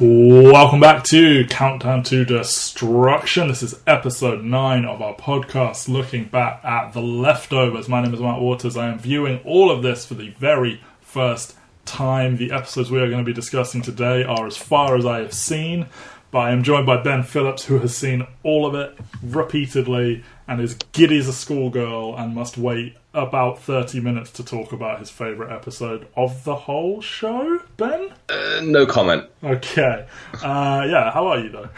Welcome back to Countdown to Destruction. This is episode 9 of our podcast, looking back at The Leftovers. My name is Matt Waters. I am viewing all of this for the very first time. The episodes we are going to be discussing today are as far as I have seen, but I am joined by Ben Phillips, who has seen all of it repeatedly and is giddy as a schoolgirl and must wait about 30 minutes to talk about his favourite episode of the whole show. Ben? No comment. Okay. How are you, though?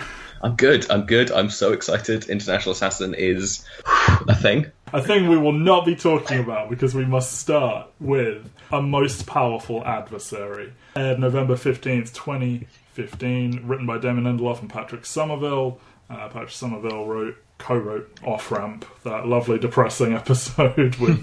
I'm good. I'm so excited. International Assassin is a thing. A thing we will not be talking about because we must start with A Most Powerful Adversary. Aired November 15th, 2015, written by Damon Lindelof and Patrick Somerville. Patrick Somerville co-wrote Off Ramp, that lovely depressing episode with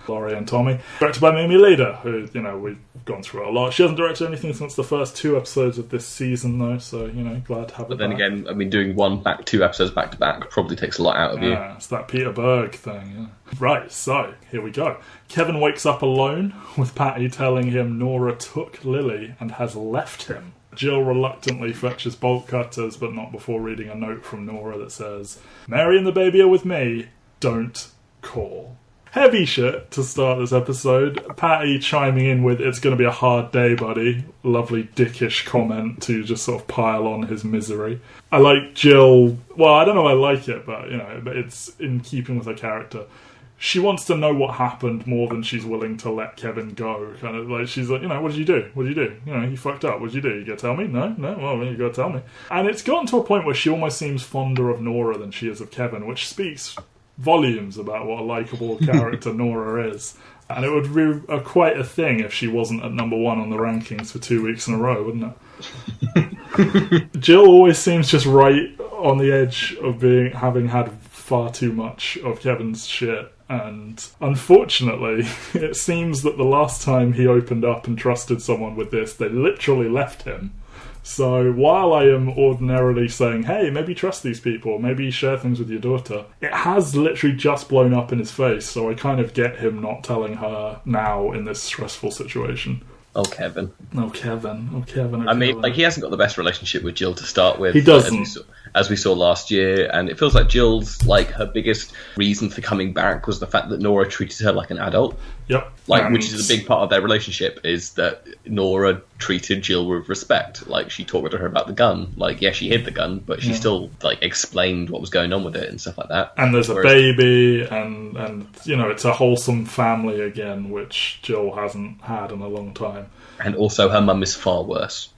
Laurie and Tommy. Directed by Mimi Leader, who, we've gone through a lot. She hasn't directed anything since the first 2 episodes of this season, though, so, glad to have it But then back. again, doing 2 episodes back to back probably takes a lot out of you. Yeah, it's that Peter Berg thing, yeah. Right, so, here we go. Kevin wakes up alone, with Patti telling him Nora took Lily and has left him. Jill reluctantly fetches bolt cutters, but not before reading a note from Nora that says, "Mary and the baby are with me, don't call." Heavy shit to start this episode. Patti chiming in with, "It's going to be a hard day, buddy." Lovely dickish comment to just sort of pile on his misery. I like Jill. Well, I don't know I like it, but, it's in keeping with her character. She wants to know what happened more than she's willing to let Kevin go. Kind of like, she's like, what did you do? What did you do? You fucked up. What did you do? You gotta tell me? No? Well, you gotta tell me. And it's gotten to a point where she almost seems fonder of Nora than she is of Kevin, which speaks volumes about what a likeable character Nora is. And it would be quite a thing if she wasn't at number 1 on the rankings for 2 weeks in a row, wouldn't it? Jill always seems just right on the edge of having had far too much of Kevin's shit. And unfortunately, it seems that the last time he opened up and trusted someone with this, they literally left him. So while I am ordinarily saying, hey, maybe trust these people, maybe share things with your daughter, it has literally just blown up in his face, so I kind of get him not telling her now in this stressful situation. Oh, Kevin. Oh, Kevin. He hasn't got the best relationship with Jill to start with. He doesn't. As we saw last year, and it feels like Jill's, her biggest reason for coming back was the fact that Nora treated her like an adult. Yep. Which is a big part of their relationship, is that Nora treated Jill with respect. She talked to her about the gun. She hid the gun, but she still, explained what was going on with it and stuff like that. And there's a baby, and it's a wholesome family again, which Jill hasn't had in a long time. And also her mum is far worse.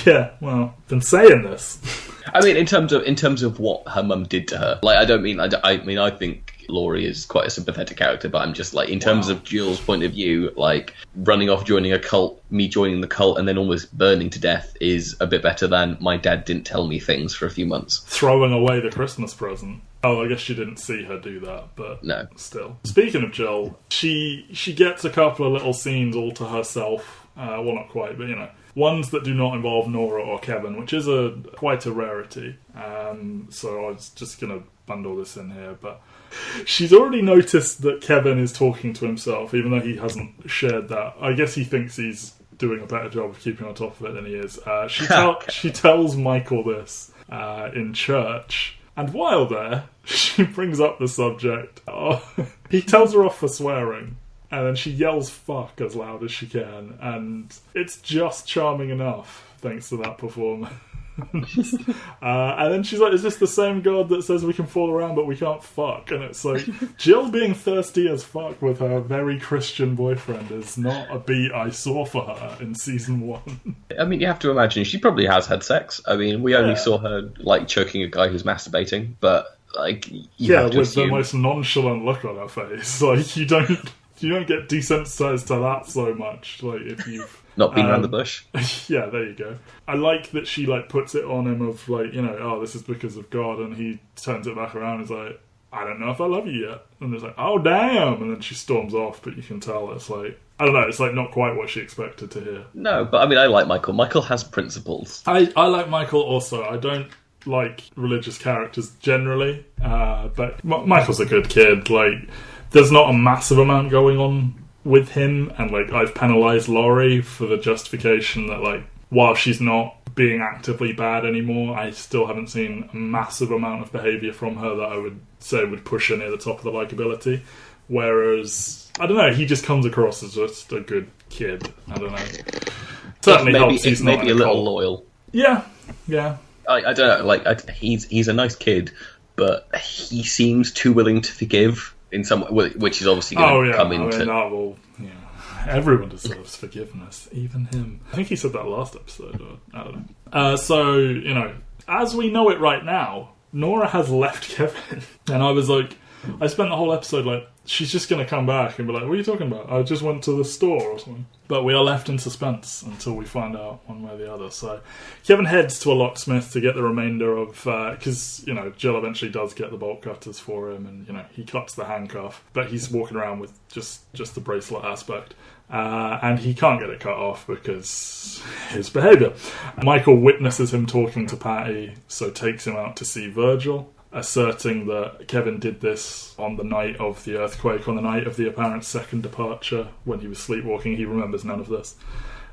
Yeah, well, been saying this. In terms of what her mum did to her. I think Laurie is quite a sympathetic character, but I'm just in terms of Jill's point of view, running off, joining a cult, me joining the cult, and then almost burning to death is a bit better than my dad didn't tell me things for a few months. Throwing away the Christmas present. Oh, I guess you didn't see her do that, but no. Still. Speaking of Jill, she gets a couple of little scenes all to herself. Well, not quite, but ones that do not involve Nora or Kevin, which is quite a rarity. So I was just going to bundle this in here, but she's already noticed that Kevin is talking to himself, even though he hasn't shared that. I guess he thinks he's doing a better job of keeping on top of it than he is. She tells Michael this in church, and while there, she brings up the subject. He tells her off for swearing. And then she yells fuck as loud as she can. And it's just charming enough, thanks to that performance. And then she's like, is this the same God that says we can fall around but we can't fuck? And it's like, Jill being thirsty as fuck with her very Christian boyfriend is not a beat I saw for her in season 1. You have to imagine she probably has had sex. We only saw her, choking a guy who's masturbating. But, you have to with assume... the most nonchalant look on her face. You don't get desensitized to that so much, if you've... Not been around the bush? Yeah, there you go. I like that she, puts it on him of, this is because of God, and he turns it back around and is like, I don't know if I love you yet. And it's like, oh, damn! And then she storms off, but you can tell it's I don't know, it's not quite what she expected to hear. No, but I like Michael. Michael has principles. I like Michael also. I don't like religious characters generally, but Michael's a good kid, there's not a massive amount going on with him, and I've penalised Laurie for the justification that while she's not being actively bad anymore. I still haven't seen a massive amount of behaviour from her that I would say would push her near the top of the likeability. Whereas, I don't know, he just comes across as just a good kid. I don't know. Certainly helps he's not maybe a little loyal. Yeah. I don't know, he's a nice kid, but he seems too willing to forgive in some way, which is obviously going to come into... Everyone deserves forgiveness, even him. I think he said that last episode, or I don't know. So, as we know it right now, Nora has left Kevin. And I was like, I spent the whole episode like, she's just going to come back and be like, what are you talking about? I just went to the store or something. But we are left in suspense until we find out one way or the other. So Kevin heads to a locksmith to get the remainder of... Because, Jill eventually does get the bolt cutters for him and, he cuts the handcuff. But he's walking around with just the bracelet aspect. And he can't get it cut off because his behaviour. Michael witnesses him talking to Patti, so takes him out to see Virgil, asserting that Kevin did this on the night of the earthquake, on the night of the apparent second departure, when he was sleepwalking. He remembers none of this.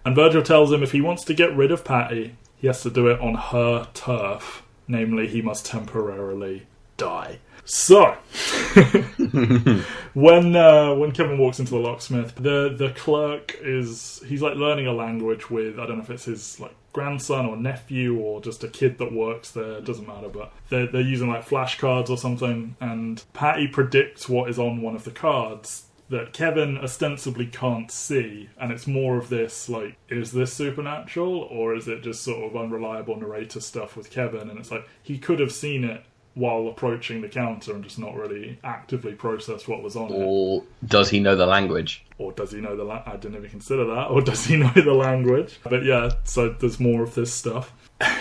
And Virgil tells him if he wants to get rid of Patti, he has to do it on her turf. Namely, he must temporarily die. So, when Kevin walks into the locksmith, the clerk he's like learning a language with, I don't know if it's his like grandson or nephew or just a kid that works there, it doesn't matter, but they're using like flashcards or something, and Patti predicts what is on one of the cards that Kevin ostensibly can't see, and it's more of this, like, is this supernatural, or is it just sort of unreliable narrator stuff with Kevin? And it's like, he could have seen it while approaching the counter and just not really actively process what was on it. Or does he know the language? Or does he know the I didn't even consider that. Or does he know the language? But yeah, so there's more of this stuff.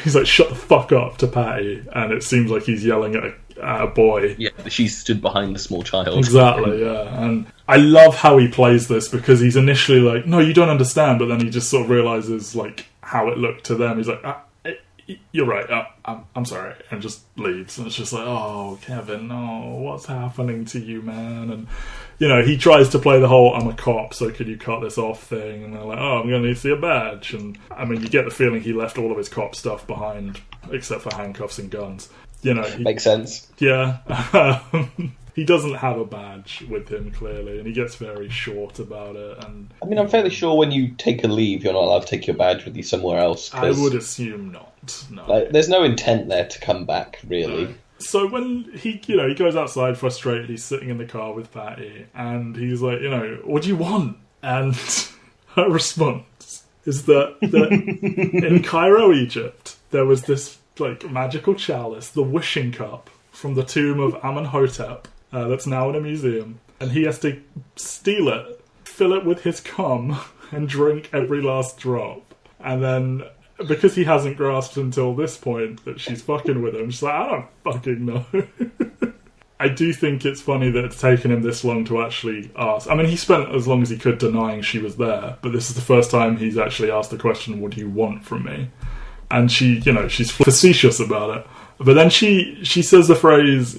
He's like, shut the fuck up to Patti, and it seems like he's yelling at a boy. Yeah, she stood behind the small child. Exactly, yeah. And I love how he plays this, because he's initially like, no, you don't understand, but then he just sort of realises like how it looked to them. He's like, you're right, I'm sorry, and just leaves. And it's just like, oh, Kevin, no, what's happening to you, man? And, he tries to play the whole, I'm a cop, so could you cut this off thing? And they're like, oh, I'm going to need to see a badge. And, I mean, you get the feeling he left all of his cop stuff behind, except for handcuffs and guns. Makes sense. Yeah. He doesn't have a badge with him, clearly, and he gets very short about it. And I mean, I'm fairly sure when you take a leave, you're not allowed to take your badge with you somewhere else. I would assume not. No. Like, there's no intent there to come back, really. No. So when he goes outside frustrated, he's sitting in the car with Patti, and he's like, what do you want? And her response is that in Cairo, Egypt, there was this like magical chalice, the wishing cup, from the tomb of Amenhotep. That's now in a museum, and he has to steal it, fill it with his cum, and drink every last drop. And then, because he hasn't grasped until this point that she's fucking with him, she's like, I don't fucking know. I do think it's funny that it's taken him this long to actually ask. I mean, he spent as long as he could denying she was there, but this is the first time he's actually asked the question, what do you want from me? And she, she's facetious about it. But then she says the phrase,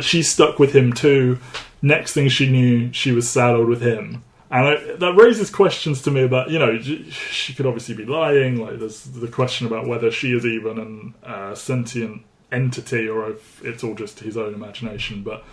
she's stuck with him too. Next thing she knew, she was saddled with him. And that raises questions to me about, she could obviously be lying. Like, there's the question about whether she is even a sentient entity or if it's all just his own imagination. But,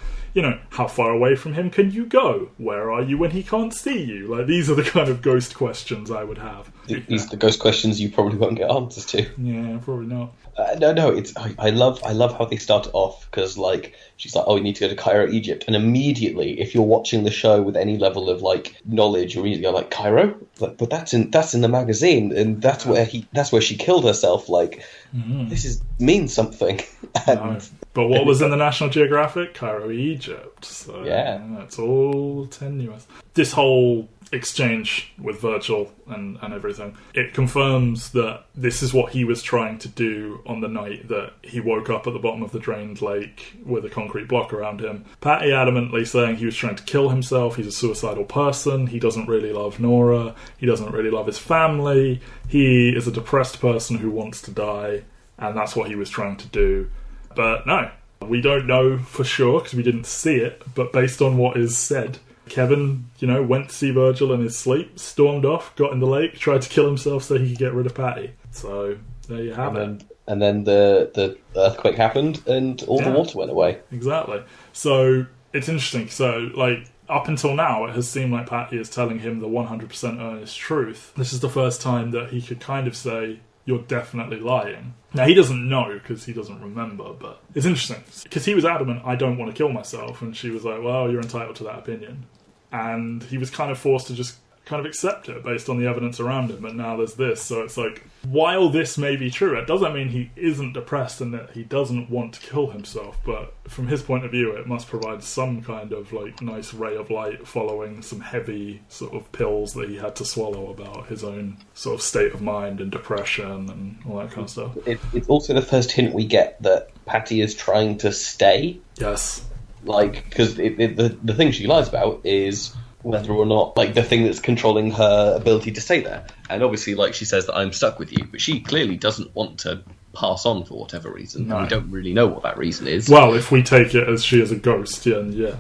how far away from him can you go? Where are you when he can't see you? Like, these are the kind of ghost questions I would have. These are the ghost questions you probably won't get answers to. Yeah, probably not. No. I love how they start off, because like she's like, oh, you need to go to Cairo, Egypt, and immediately, if you're watching the show with any level of like knowledge, you're like, Cairo, like, but that's in the magazine, and that's where she killed herself. Like, this means something. And, but what was in the National Geographic? Cairo, Egypt. So yeah, it's all tenuous. This whole exchange with Virgil and everything, it confirms that this is what he was trying to do on the night that he woke up at the bottom of the drained lake with a concrete block around him. Patti adamantly saying he was trying to kill himself, he's a suicidal person, he doesn't really love Nora, he doesn't really love his family, he is a depressed person who wants to die, and that's what he was trying to do. But no, we don't know for sure because we didn't see it, but based on what is said, Kevin, went to see Virgil in his sleep, stormed off, got in the lake, tried to kill himself so he could get rid of Patti. So, there you have it. And then the earthquake happened, and all the water went away. Exactly. So it's interesting. So, like, up until now, it has seemed like Patti is telling him the 100% earnest truth. This is the first time that he could kind of say, "You're definitely lying." Now, he doesn't know because he doesn't remember, but it's interesting. Because he was adamant, "I don't want to kill myself." And she was like, "Well, you're entitled to that opinion." And he was kind of forced to just kind of accept it based on the evidence around him. But now there's this. So it's like, while this may be true, it doesn't mean he isn't depressed and that he doesn't want to kill himself. But from his point of view, it must provide some kind of like nice ray of light following some heavy sort of pills that he had to swallow about his own sort of state of mind and depression and all that kind of stuff. It's also the first hint we get that Patti is trying to stay. Yes. Like, because the thing she lies about is whether or not, like, the thing that's controlling her ability to stay there. And obviously, like, she says that I'm stuck with you, but she clearly doesn't want to pass on for whatever reason. No. And we don't really know what that reason is. Well, if we take it as she is a ghost, yeah.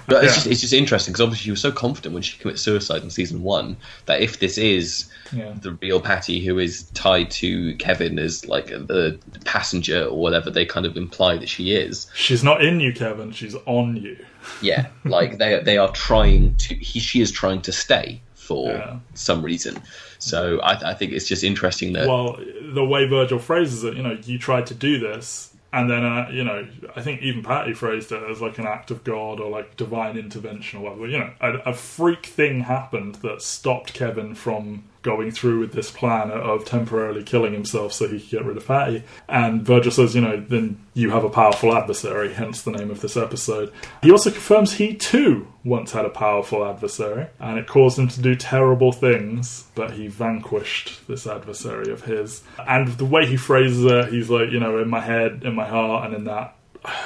But it's just interesting, because obviously she was so confident when she commits suicide in season 1 that if this is the real Patti who is tied to Kevin as, like, the passenger or whatever they kind of imply that she is. She's not in you, Kevin, she's on you. Yeah, like, they are trying to... She is trying to stay for some reason. So I think it's just interesting that... Well, the way Virgil phrases it, you tried to do this, and then, I think even Patti phrased it as like an act of God or like divine intervention or whatever. A freak thing happened that stopped Kevin from going through with this plan of temporarily killing himself so he could get rid of Patti. And Virgil says, then you have a powerful adversary, hence the name of this episode. He also confirms he too once had a powerful adversary, and it caused him to do terrible things, but he vanquished this adversary of his. And the way he phrases it, he's like, in my head, in my heart, and in that,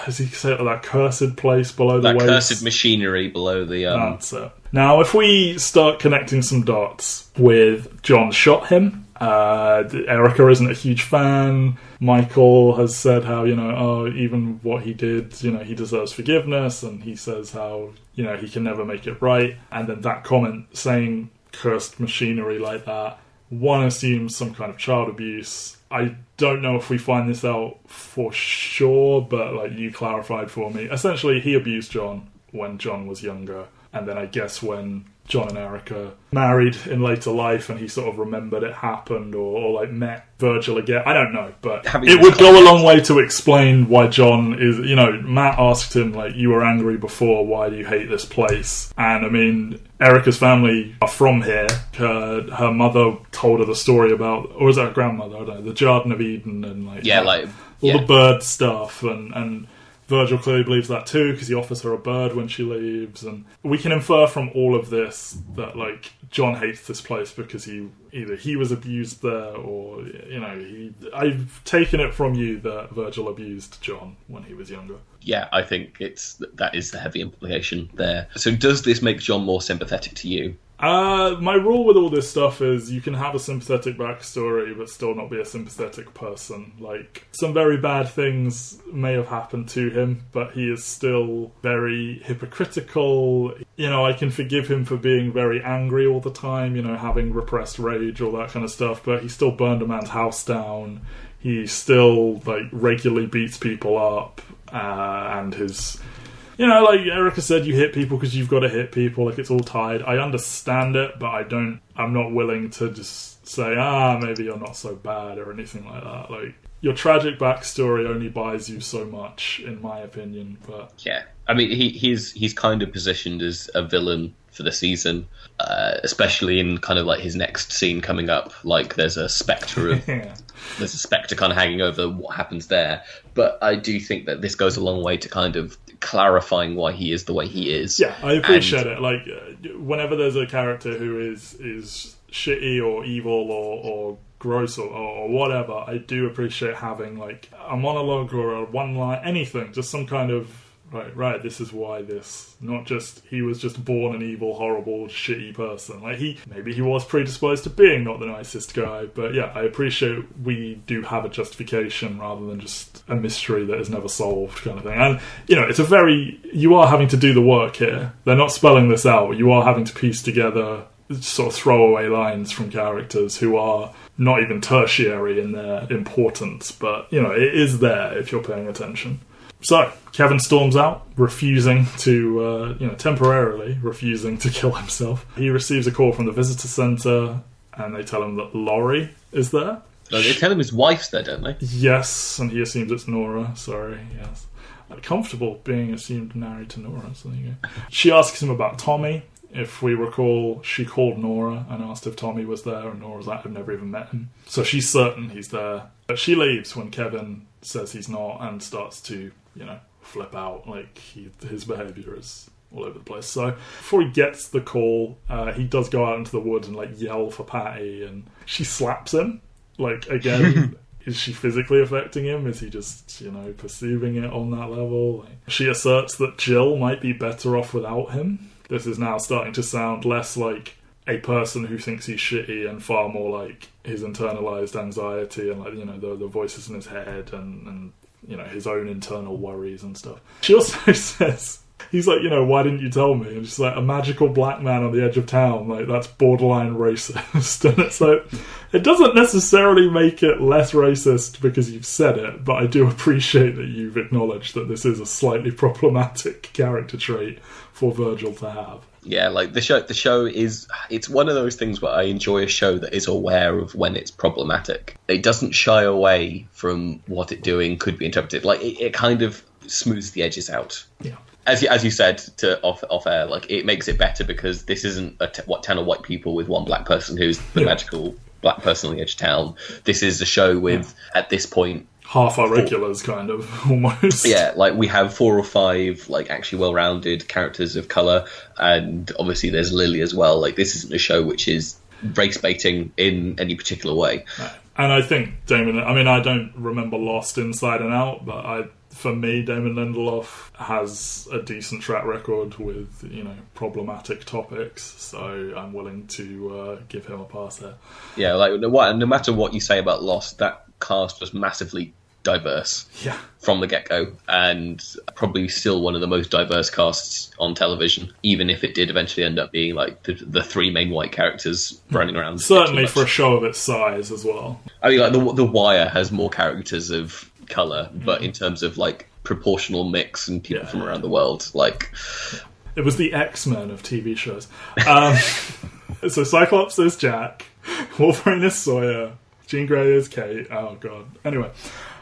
as he say it, that cursed place below the waist. That cursed machinery below the... That's it. Now, if we start connecting some dots with John shot him, Erica isn't a huge fan. Michael has said how, even what he did, he deserves forgiveness, and he says how, he can never make it right. And then that comment saying cursed machinery like that, one assumes some kind of child abuse. I don't know if we find this out for sure, but like you clarified for me. Essentially, he abused John when John was younger, and then I guess when John and Erica married in later life and he sort of remembered it happened or like met Virgil again. I don't know, but it would go a long way to explain why John is, Matt asked him, like, you were angry before, why do you hate this place? And I mean, Erica's family are from here. Her mother told her the story about, or is that her grandmother? I don't know, the Garden of Eden and like... the bird stuff and Virgil clearly believes that too because he offers her a bird when she leaves, and we can infer from all of this that like John hates this place because he was abused there or I've taken it from you that Virgil abused John when he was younger. Yeah, I think that is the heavy implication there. So does this make John more sympathetic to you? My rule with all this stuff is you can have a sympathetic backstory but still not be a sympathetic person. Like, some very bad things may have happened to him, but he is still very hypocritical. I can forgive him for being very angry all the time, having repressed rage, all that kind of stuff, but he still burned a man's house down. He still, like, regularly beats people up, and his... like Erica said, you hit people because you've got to hit people, like it's all tied. I understand it, but I'm not willing to just say, maybe you're not so bad or anything like that. Like, your tragic backstory only buys you so much, in my opinion, but... Yeah, I mean, he's kind of positioned as a villain for the season, especially in kind of like his next scene coming up. Like, there's a spectre of... There's a spectre kind of hanging over what happens there. But I do think that this goes a long way to kind of clarifying why he is the way he is. Yeah, I appreciate it. Like, whenever there's a character who is shitty or evil or gross or whatever, I do appreciate having, like, a monologue or a one-line, anything, just some kind of, right, this is why this. Not just, he was just born an evil, horrible, shitty person. Like, maybe he was predisposed to being not the nicest guy, but yeah, I appreciate we do have a justification rather than just a mystery that is never solved kind of thing. And, you are having to do the work here. They're not spelling this out. You are having to piece together sort of throwaway lines from characters who are not even tertiary in their importance, but, you know, it is there if you're paying attention. So, Kevin storms out, refusing to, temporarily refusing to kill himself. He receives a call from the visitor centre, and they tell him that Laurie is there. No, they tell him his wife's there, don't they? Yes, and he assumes it's Nora. Sorry, yes. Comfortable being assumed married to Nora, so there you go. She asks him about Tommy. If we recall, she called Nora and asked if Tommy was there, and Nora's like, I've never even met him. So she's certain he's there. But she leaves when Kevin says he's not and starts to, flip out. Like, his behaviour is all over the place. So before he gets the call, he does go out into the woods and, yell for Patti, and she slaps him. Again... Is she physically affecting him? Is he just, perceiving it on that level? She asserts that Jill might be better off without him. This is now starting to sound less like a person who thinks he's shitty and far more like his internalized anxiety and, the voices in his head and his own internal worries and stuff. She also says... He's like, why didn't you tell me? And she's like, a magical black man on the edge of town, that's borderline racist. And it's like, it doesn't necessarily make it less racist because you've said it, but I do appreciate that you've acknowledged that this is a slightly problematic character trait for Virgil to have. Yeah, the show is, it's one of those things where I enjoy a show that is aware of when it's problematic. It doesn't shy away from what it doing could be interpreted. It kind of smooths the edges out. Yeah. As you said to off air, it makes it better because this isn't 10 white people with one black person who's the magical black person on the edge of town. This is a show with, at this point, half our regulars, kind of, almost. Yeah, we have 4 or 5, actually well-rounded characters of colour, and obviously there's Lily as well. This isn't a show which is race-baiting in any particular way. Right. And I think Damon... I don't remember Lost inside and out, but for me, Damon Lindelof has a decent track record with, problematic topics, so I'm willing to give him a pass there. Yeah, no matter what you say about Lost, that cast was massively diverse from the get-go, and probably still one of the most diverse casts on television, even if it did eventually end up being the 3 main white characters running around. Certainly for a show of its size as well. The Wire has more characters of colour, but in terms of proportional mix and people from around the world, it was the X-Men of TV shows. So Cyclops is Jack, Wolverine is Sawyer, Jean Grey is Kate. Oh god. Anyway,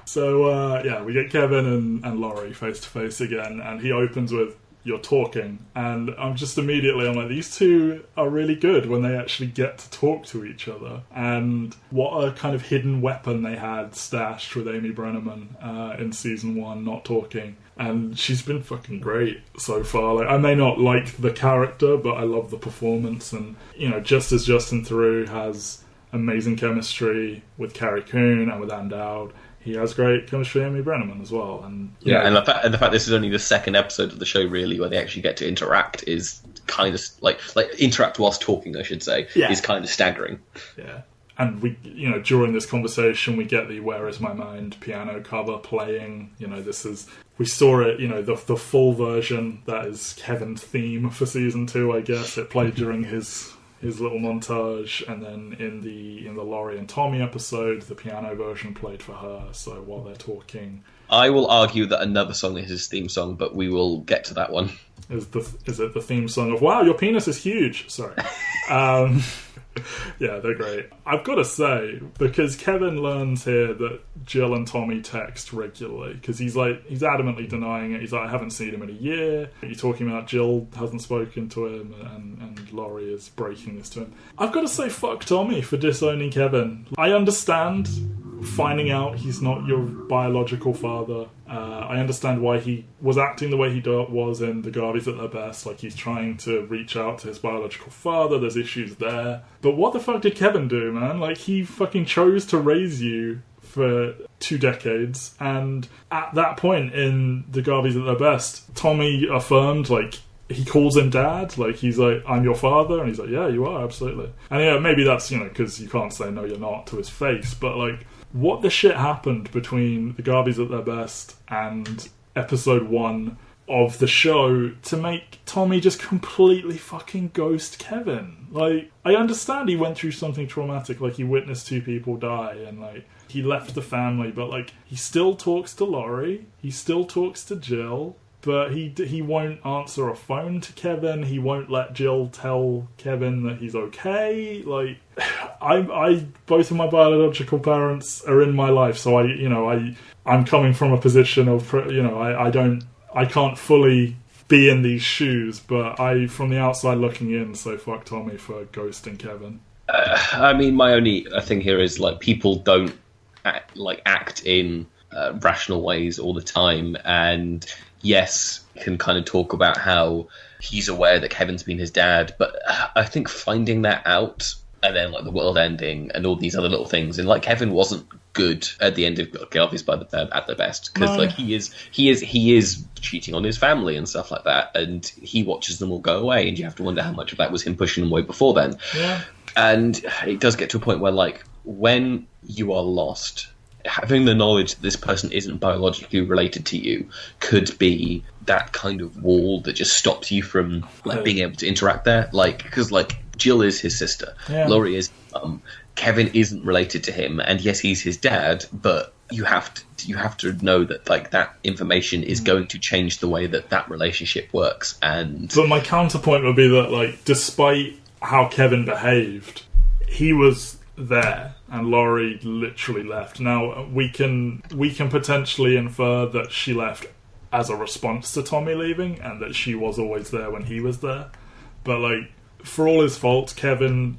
so we get Kevin and Laurie face to face again, and he opens with, "You're talking," and I'm like, these two are really good when they actually get to talk to each other. And what a kind of hidden weapon they had stashed with Amy Brenneman in season 1, not talking. And she's been fucking great so far. I may not like the character, but I love the performance. And, just as Justin Theroux has amazing chemistry with Carrie Coon and with Ann Dowd, he has great chemistry with Amy Brenneman as well. And and the fact this is only the second episode of the show, really, where they actually get to interact is kind of interact whilst talking, I should say, is kind of staggering. Yeah. And we, during this conversation, we get the "Where Is My Mind" piano cover playing. We saw it, the full version that is Kevin's theme for season 2, I guess. It played during his little montage, and then in the Laurie and Tommy episode, the piano version played for her. So while they're talking, I will argue that another song is his theme song, but we will get to that one. Is it the theme song of "Wow, your penis is huge"? Sorry. Yeah, they're great. I've got to say, because Kevin learns here that Jill and Tommy text regularly, because he's adamantly denying it. He's like, I haven't seen him in a year. You're talking about Jill hasn't spoken to him, and Laurie is breaking this to him. I've got to say, fuck Tommy for disowning Kevin. I understand finding out he's not your biological father. I understand why he was acting the way he was in The Garveys at Their Best. He's trying to reach out to his biological father. There's issues there. But what the fuck did Kevin do, man? He fucking chose to raise you for 2 decades. And at that point in The Garveys at Their Best, Tommy affirmed, he calls him dad. He's like, I'm your father. And he's like, yeah, you are, absolutely. And yeah, maybe that's, because you can't say no, you're not to his face. But what the shit happened between The Garveys at Their Best and episode 1 of the show to make Tommy just completely fucking ghost Kevin. Like, I understand he went through something traumatic, like he witnessed 2 people die and like he left the family, but like he still talks to Laurie, he still talks to Jill, but he won't answer a phone to Kevin. He won't let Jill tell Kevin that he's okay. Like, I both of my biological parents are in my life, so I'm coming from a position of, I can't fully be in these shoes, but from the outside looking in, so fuck Tommy for ghosting Kevin. I mean, my only thing here is like people don't act in rational ways all the time, and yes, can kind of talk about how he's aware that Kevin's been his dad, but I think finding that out and then like the world ending and all these other little things, and like Kevin wasn't good at the end of Garvey's at the best, because like he is cheating on his family and stuff like that, and he watches them all go away, and you have to wonder how much of that was him pushing them away before then. Yeah. And it does get to a point where like when you are lost, having the knowledge that this person isn't biologically related to you could be that kind of wall that just stops you from like being able to interact there. Like, because like Jill is his sister, Laurie is Kevin isn't related to him, and yes, he's his dad, but you have to know that like that information is going to change the way that relationship works. And but my counterpoint would be that like despite how Kevin behaved, he was there and Laurie literally left. Now we can potentially infer that she left as a response to Tommy leaving and that she was always there when he was there, but like for all his faults, Kevin,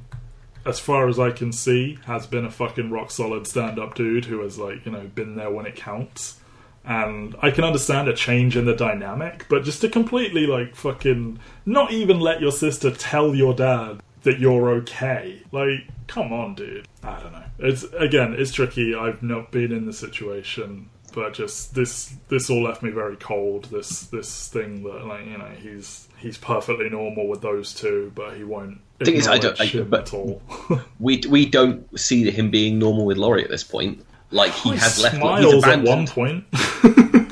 as far as I can see, has been a fucking rock solid stand-up dude who has like, been there when it counts. And I can understand a change in the dynamic, but just to completely like fucking not even let your sister tell your dad that you're okay. Like, come on, dude. I don't know. It's tricky. I've not been in the situation, but just this all left me very cold. This thing that like, he's perfectly normal with those 2, but he won't. The thing is, at all. we don't see him being normal with Laurie at this point. Like he has left. Smiles at one point.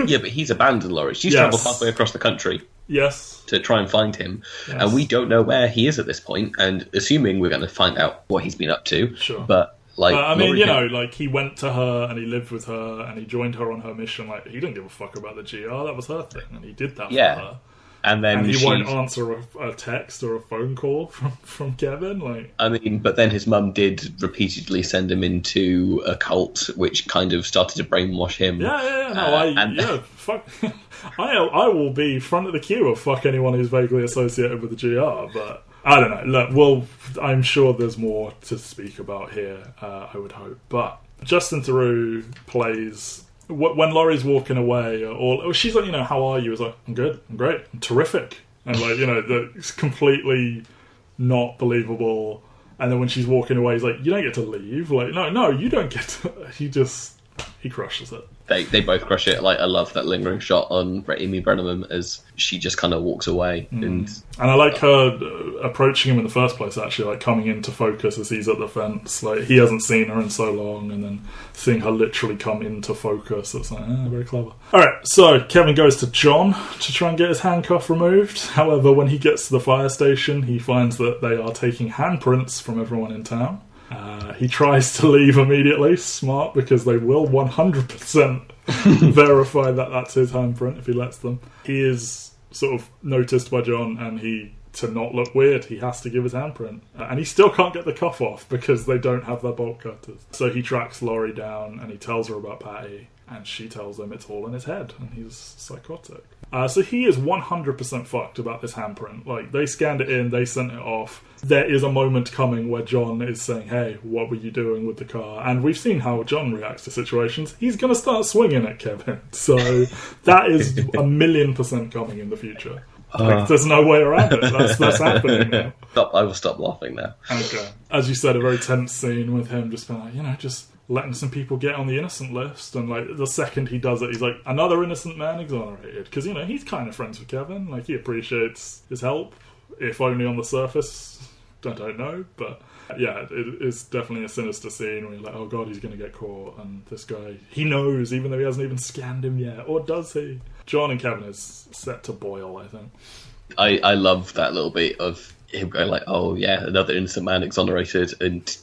Yeah, but he's abandoned Laurie. She's travelled halfway across the country. Yes. To try and find him. Yes. And we don't know where he is at this point, and assuming we're going to find out what he's been up to. Sure. But like, I mean, like he went to her and he lived with her and he joined her on her mission. Like he didn't give a fuck about the GR. That was her thing, and he did that for her. And then he won't answer a text or a phone call from Kevin. Like, I mean, but then his mum did repeatedly send him into a cult, which kind of started to brainwash him. Fuck. I will be front of the queue of fuck anyone who's vaguely associated with the GR, but I don't know. Look, I'm sure there's more to speak about here. I would hope, but Justin Theroux plays. When Laurie's walking away, or she's like, how are you? It's like, I'm good, I'm great, I'm terrific. And like, it's completely not believable. And then when she's walking away, he's like, you don't get to leave. Like, no, you don't get to... He crushes it. They both crush it. Like, I love that lingering shot on Amy Brenneman as she just kind of walks away. And I like her approaching him in the first place, actually, like coming into focus as he's at the fence. Like, he hasn't seen her in so long, and then seeing her literally come into focus. It's like, very clever. Alright, so Kevin goes to John to try and get his handcuff removed. However, when he gets to the fire station, he finds that they are taking handprints from everyone in town. He tries to leave immediately, smart, because they will 100% verify that that's his handprint if he lets them. He is sort of noticed by John, and to not look weird, he has to give his handprint. And he still can't get the cuff off because they don't have their bolt cutters. So he tracks Laurie down and he tells her about Patti, and she tells him it's all in his head and he's psychotic. So he is 100% fucked about this handprint. Like, they scanned it in, they sent it off. There is a moment coming where John is saying, hey, what were you doing with the car? And we've seen how John reacts to situations. He's going to start swinging at Kevin. So that is 1,000,000% coming in the future. Like, there's no way around it. That's happening now. I will stop laughing now. Okay. As you said, a very tense scene with him just being like, just letting some people get on the innocent list. And like the second he does it, he's like, another innocent man exonerated. Because, he's kind of friends with Kevin. Like, he appreciates his help, if only on the surface. I don't know. But Yeah, it is definitely a sinister scene where you're like, oh god, he's going to get caught, and this guy, he knows, even though he hasn't even scanned him yet, or does he? John and Kevin is set to boil, I think. I love that little bit of him going like, oh yeah, another innocent man exonerated, and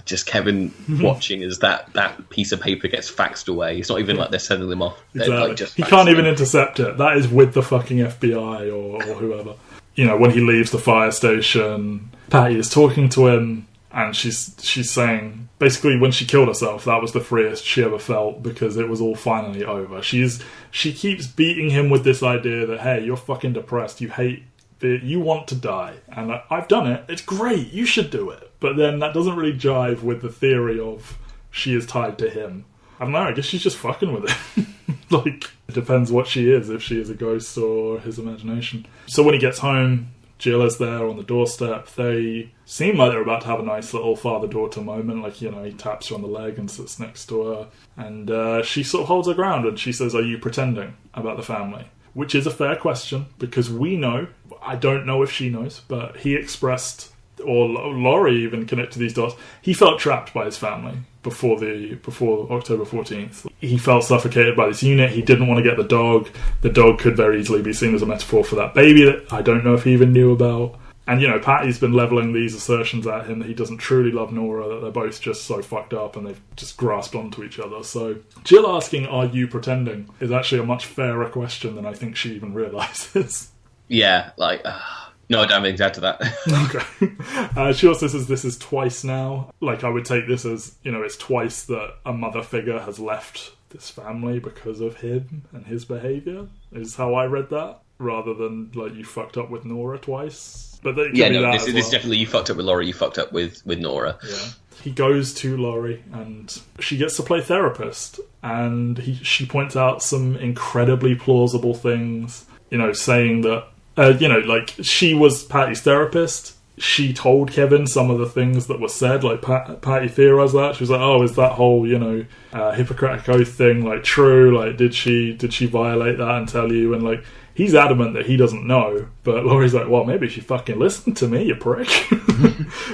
just Kevin watching as that piece of paper gets faxed away. It's not even like they're sending them off. Exactly. Like, just he can't even intercept it. That is with the fucking FBI or whoever. You know, when he leaves the fire station, Patti is talking to him, and she's saying, basically, when she killed herself, that was the freest she ever felt, because it was all finally over. She keeps beating him with this idea that, hey, you're fucking depressed, you want to die, and I've done it, it's great, you should do it. But then that doesn't really jive with the theory of she is tied to him. I don't know, I guess she's just fucking with him. Like, it depends what she is, if she is a ghost or his imagination. So when he gets home, Jill is there on the doorstep. They seem like they're about to have a nice little father-daughter moment. Like, you know, he taps her on the leg and sits next to her. And she sort of holds her ground and she says, are you pretending about the family? Which is a fair question, because we know, I don't know if she knows, but he expressed, or Laurie even connected these dots, he felt trapped by his family before October 14th. He felt suffocated by this unit. He didn't want to get the dog. The dog could very easily be seen as a metaphor for that baby that I don't know if he even knew about. And, you know, Patty's been levelling these assertions at him that he doesn't truly love Nora, that they're both just so fucked up and they've just grasped onto each other. So Jill asking, are you pretending, is actually a much fairer question than I think she even realises. Yeah, like... No, I don't have anything to add to that. Okay. She also says this is twice now. Like, I would take this as, you know, it's twice that a mother figure has left this family because of him and his behaviour, is how I read that, rather than, like, you fucked up with Nora twice. But this is definitely you fucked up with Laurie, you fucked up with Nora. Yeah. He goes to Laurie and she gets to play therapist, and she points out some incredibly plausible things, you know, saying that you know, like, she was Patty's therapist. She told Kevin some of the things that were said, like, Patti theorised that. She was like, oh, is that whole, you know, Hippocratic Oath thing, like, true? Like, did she violate that and tell you? And, like, he's adamant that he doesn't know. But Laurie's like, well, maybe she fucking listened to me, you prick.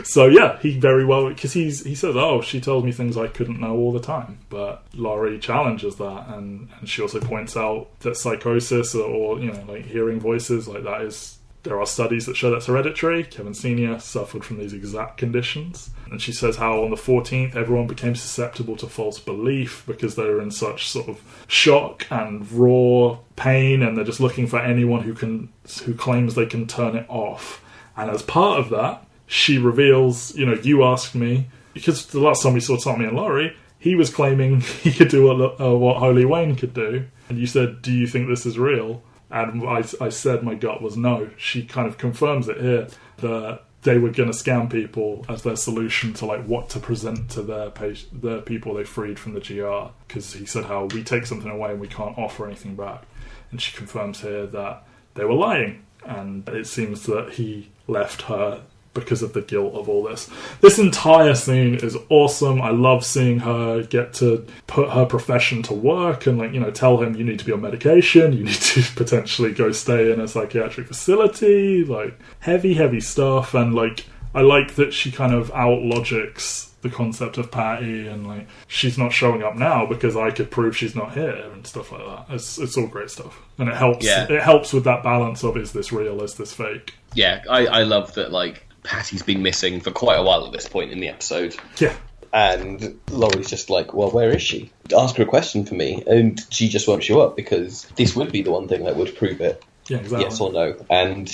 So, yeah, he very well... Because he says, oh, she tells me things I couldn't know all the time. But Laurie challenges that. And she also points out that psychosis or, you know, like, hearing voices, like, that is... There are studies that show that's hereditary. Kevin Sr. suffered from these exact conditions. And she says how on the 14th, everyone became susceptible to false belief because they were in such sort of shock and raw pain, and they're just looking for anyone who claims they can turn it off. And as part of that, she reveals, you know, you asked me, because the last time we saw Tommy and Laurie, he was claiming he could do what Holy Wayne could do. And you said, do you think this is real? And I said my gut was no. She kind of confirms it here, that they were going to scam people as their solution to, like, what to present to their people they freed from the GR. Because he said how we take something away and we can't offer anything back. And she confirms here that they were lying. And it seems that he left her because of the guilt of all this. This entire scene is awesome. I love seeing her get to put her profession to work and, like, you know, tell him you need to be on medication, you need to potentially go stay in a psychiatric facility, like, heavy stuff. And, like, I like that she kind of out-logics the concept of Patti, and, like, she's not showing up now because I could prove she's not here and stuff like that. It's all great stuff. And it helps. Yeah. It helps with that balance of, is this real, is this fake? Yeah, I love that, like, Patty's been missing for quite a while at this point in the episode. Yeah. And Laurie's just like, well, where is she? Ask her a question for me. And she just won't show up because this would be the one thing that would prove it. Yeah, exactly. Yes or no. And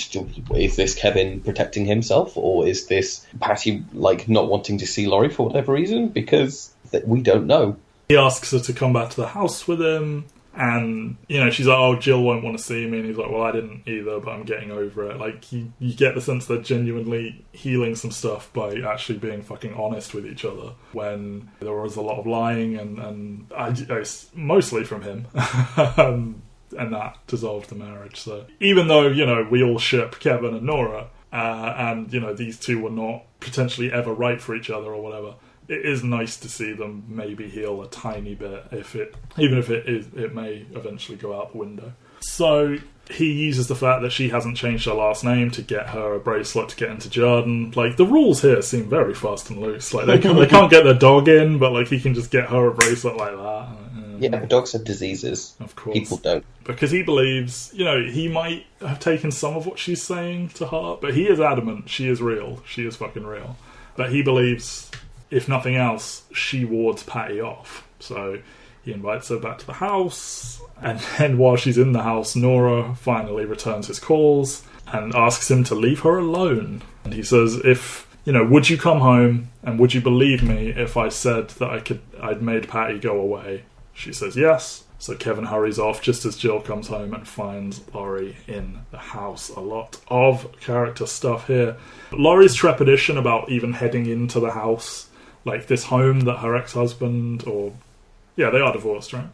is this Kevin protecting himself, or is this Patti, like, not wanting to see Laurie for whatever reason? Because we don't know. He asks her to come back to the house with him. And, you know, she's like, oh, Jill won't want to see me. And he's like, well, I didn't either, but I'm getting over it. Like, you get the sense they're genuinely healing some stuff by actually being fucking honest with each other, when there was a lot of lying and mostly from him. And that dissolved the marriage. So even though, you know, we all ship Kevin and Nora, and, you know, these two were not potentially ever right for each other or whatever, it is nice to see them maybe heal a tiny bit, even if it may eventually go out the window. So he uses the fact that she hasn't changed her last name to get her a bracelet to get into Jordan. Like, the rules here seem very fast and loose. Like, they can't get their dog in, but, like, he can just get her a bracelet like that. Yeah, but dogs have diseases. Of course. People don't. Because he believes, he might have taken some of what she's saying to heart, but he is adamant she is real. She is fucking real. But he believes, if nothing else, she wards Patti off. So he invites her back to the house, and then while she's in the house, Nora finally returns his calls and asks him to leave her alone. And he says, would you come home and would you believe me if I said that I'd made Patti go away? She says yes. So Kevin hurries off just as Jill comes home and finds Laurie in the house. A lot of character stuff here. Laurie's trepidation about even heading into the house, like this home that her ex-husband they are divorced, right?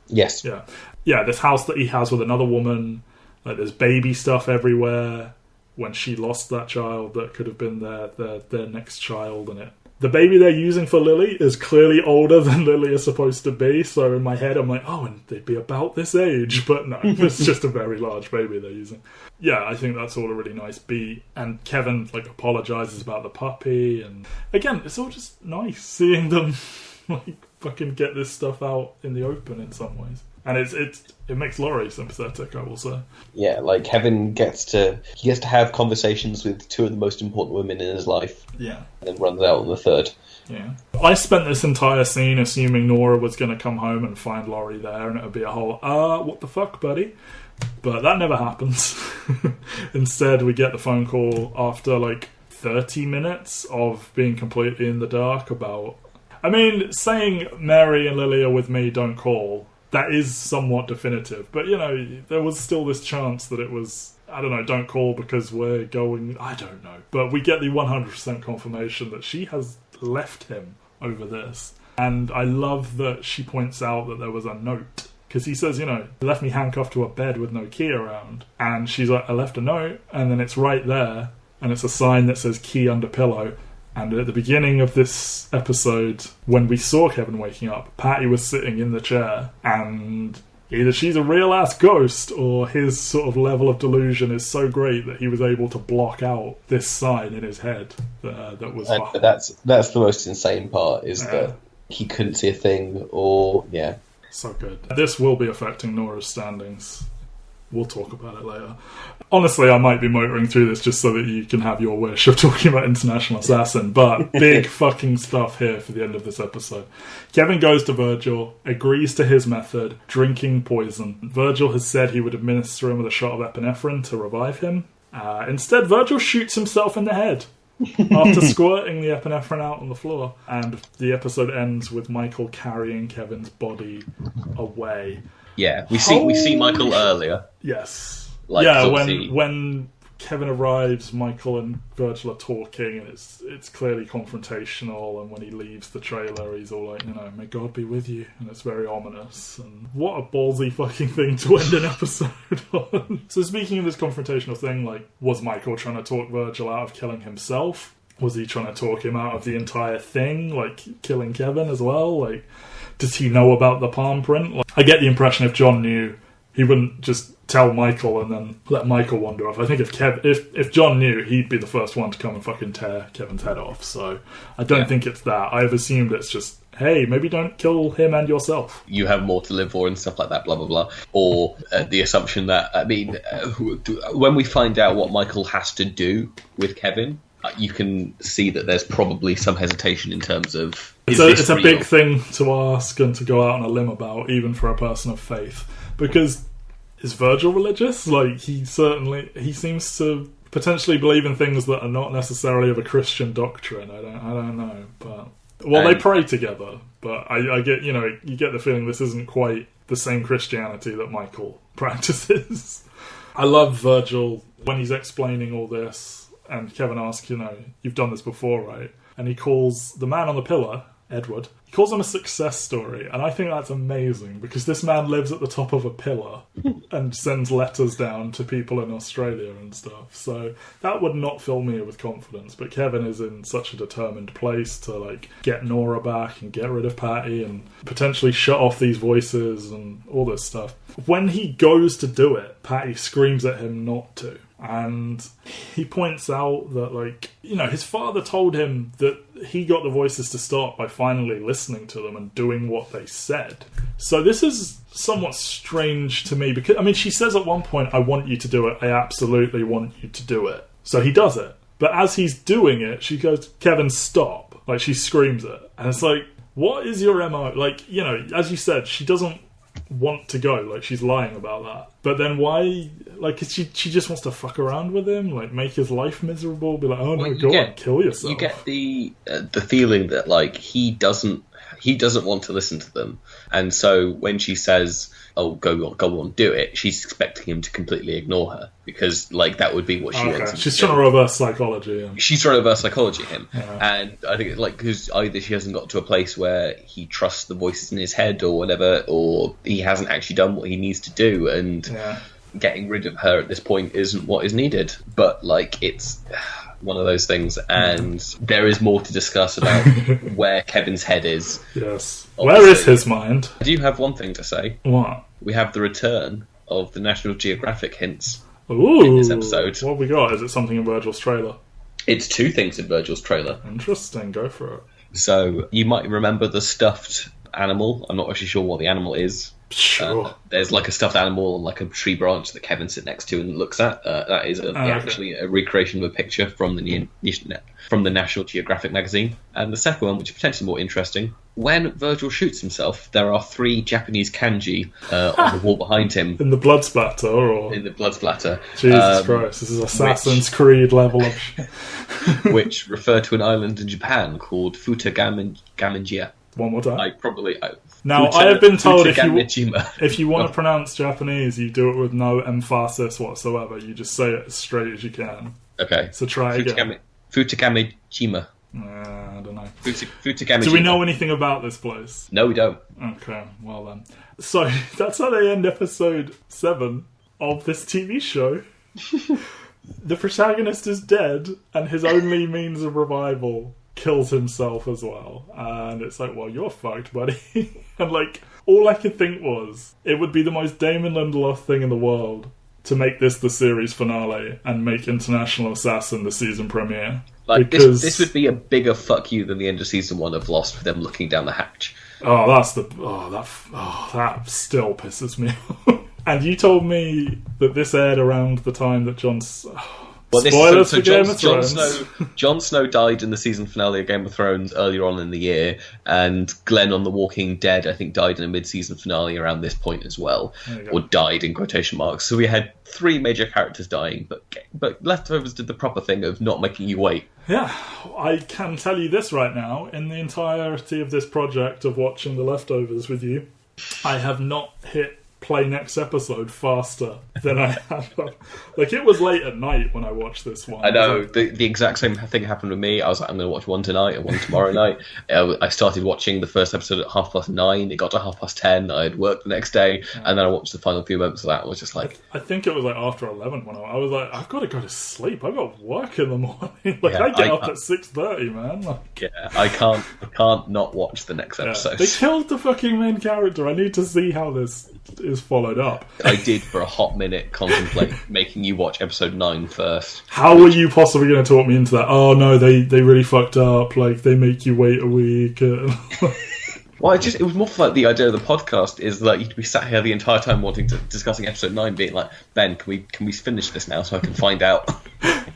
Yes. Yeah, this house that he has with another woman, like there's baby stuff everywhere. When she lost that child, that could have been their next child, and the baby they're using for Lily is clearly older than Lily is supposed to be, so in my head I'm like, and they'd be about this age, but no, it's just a very large baby they're using. Yeah, I think that's all a really nice beat, and Kevin, apologises about the puppy, and again, it's all just nice seeing them, fucking get this stuff out in the open in some ways. And it makes Laurie sympathetic, I will say. Yeah, Kevin gets to have conversations with two of the most important women in his life. Yeah. And then runs out on the third. Yeah. I spent this entire scene assuming Nora was going to come home and find Laurie there, and it would be a whole, what the fuck, buddy? But that never happens. Instead, we get the phone call after, 30 minutes of being completely in the dark about... I mean, saying Mary and Lily are with me, don't call... That is somewhat definitive. But, there was still this chance that it was, I don't know, don't call because we're going... I don't know. But we get the 100% confirmation that she has left him over this. And I love that she points out that there was a note. Because he says, he left me handcuffed to a bed with no key around. And she's like, I left a note. And then it's right there. And it's a sign that says key under pillow. And at the beginning of this episode, when we saw Kevin waking up, Patti was sitting in the chair, and either she's a real-ass ghost, or his sort of level of delusion is so great that he was able to block out this sign in his head that was... But that's the most insane part, is that he couldn't see a thing, or... Yeah. So good. This will be affecting Nora's standings. We'll talk about it later. Honestly, I might be motoring through this just so that you can have your wish of talking about International Assassin, but big fucking stuff here for the end of this episode. Kevin goes to Virgil, agrees to his method, drinking poison. Virgil has said he would administer him with a shot of epinephrine to revive him. Instead, Virgil shoots himself in the head after squirting the epinephrine out on the floor. And the episode ends with Michael carrying Kevin's body away. Yeah, we see Michael earlier. Yes. When Kevin arrives, Michael and Virgil are talking, and it's clearly confrontational, and when he leaves the trailer, he's all like, may God be with you, and it's very ominous, and what a ballsy fucking thing to end an episode on. So speaking of this confrontational thing, was Michael trying to talk Virgil out of killing himself? Was he trying to talk him out of the entire thing, killing Kevin as well? Does he know about the palm print? I get the impression if John knew, he wouldn't just tell Michael and then let Michael wander off. I think if John knew, he'd be the first one to come and fucking tear Kevin's head off. So I don't think it's that. I've assumed it's just, hey, maybe don't kill him and yourself. You have more to live for and stuff like that, blah, blah, blah. Or the assumption that, when we find out what Michael has to do with Kevin, you can see that there's probably some hesitation in terms of... It's a big thing to ask and to go out on a limb about, even for a person of faith. Because is Virgil religious? He seems to potentially believe in things that are not necessarily of a Christian doctrine. I don't know. But they pray together. But I get, you get the feeling this isn't quite the same Christianity that Michael practices. I love Virgil when he's explaining all this. And Kevin asks, you've done this before, right? And he calls the man on the pillar, Edward, He calls him a success story, and I think that's amazing because this man lives at the top of a pillar and sends letters down to people in Australia and stuff. So that would not fill me with confidence. But Kevin is in such a determined place to like get Nora back and get rid of Patti and potentially shut off these voices and all this stuff. When he goes to do it, Patti screams at him not to. And he points out that, like, you know, his father told him that he got the voices to stop by finally listening to them and doing what they said. So this is somewhat strange to me because, I mean, she says at one point, I want you to do it. I absolutely want you to do it. So he does it. But as he's doing it, she goes, Kevin, stop. Like, she screams it. And it's like, what is your MO? Like, you know, as you said, she doesn't want to go, like she's lying about that, but then why, like she just wants to fuck around with him, like make his life miserable, be like, oh no, go on, kill yourself. You get the feeling that like he doesn't want to listen to them, and so when she says, oh, go on, do it, she's expecting him to completely ignore her because like that would be what she wants him she's to trying to reverse psychology him. She's trying to reverse psychology him, and I think like because either she hasn't got to a place where he trusts the voices in his head or whatever, or he hasn't actually done what he needs to do, and getting rid of her at this point isn't what is needed. But like it's one of those things, and there is more to discuss about where Kevin's head is. Yes. Obviously. Where is his mind? I do have one thing to say. What? We have the return of the National Geographic hints in this episode. What have we got? Is it something in Virgil's trailer? It's two things in Virgil's trailer. Interesting, go for it. So, you might remember the stuffed animal. I'm not actually sure what the animal is. Sure. There's like a stuffed animal on like a tree branch that Kevin sits next to and looks at. That is actually a recreation of a picture from the National Geographic magazine. And the second one, which is potentially more interesting, when Virgil shoots himself, there are 3 Japanese kanji on the wall behind him. In the blood splatter, or in the blood splatter. Jesus Christ, this is Assassin's Creed level of shit. Which refer to an island in Japan called Futagaminjia. One more time. Now, I have been told if you want to pronounce Japanese, you do it with no emphasis whatsoever. You just say it as straight as you can. Okay. So try again. Futagaminjima. I don't know. Futagaminjima. Do we know anything about this place? No, we don't. Okay, well then. So, that's how they end episode 7 of this TV show. The protagonist is dead, and his only means of revival kills himself as well. And it's like, well, you're fucked, buddy. And like, all I could think was, it would be the most Damon Lindelof thing in the world to make this the series finale and make International Assassin the season premiere. Like, this would be a bigger fuck you than the end of season 1 of Lost with them looking down the hatch. That still pisses me off. And you told me that this aired around the time that spoilers for Game of Thrones. Jon Snow died in the season finale of Game of Thrones earlier on in the year, and Glenn on The Walking Dead, I think, died in a mid-season finale around this point as well, or died in quotation marks. So we had 3 major characters dying, but Leftovers did the proper thing of not making you wait. Yeah, I can tell you this right now, in the entirety of this project of watching The Leftovers with you, I have not hit play next episode faster than I have. Like, it was late at night when I watched this one. I know, the exact same thing happened with me. I was like, I'm going to watch one tonight and one tomorrow night. I started watching the first episode at 9:30. It got to 10:30. I had work the next day, and then I watched the final few moments of that and was just like... I think it was like after 11 when I was like, I've got to go to sleep. I've got work in the morning. I get up at 6:30, man. I can't not watch the next episode. They killed the fucking main character. I need to see how this is followed up. I did for a hot minute contemplate making you watch episode 9 first. How were you possibly going to talk me into that? Oh no, they really fucked up. Like, they make you wait a week. Well, it was more for like the idea of the podcast is that you'd be sat here the entire time discussing episode 9, being like, Ben, can we finish this now so I can find out?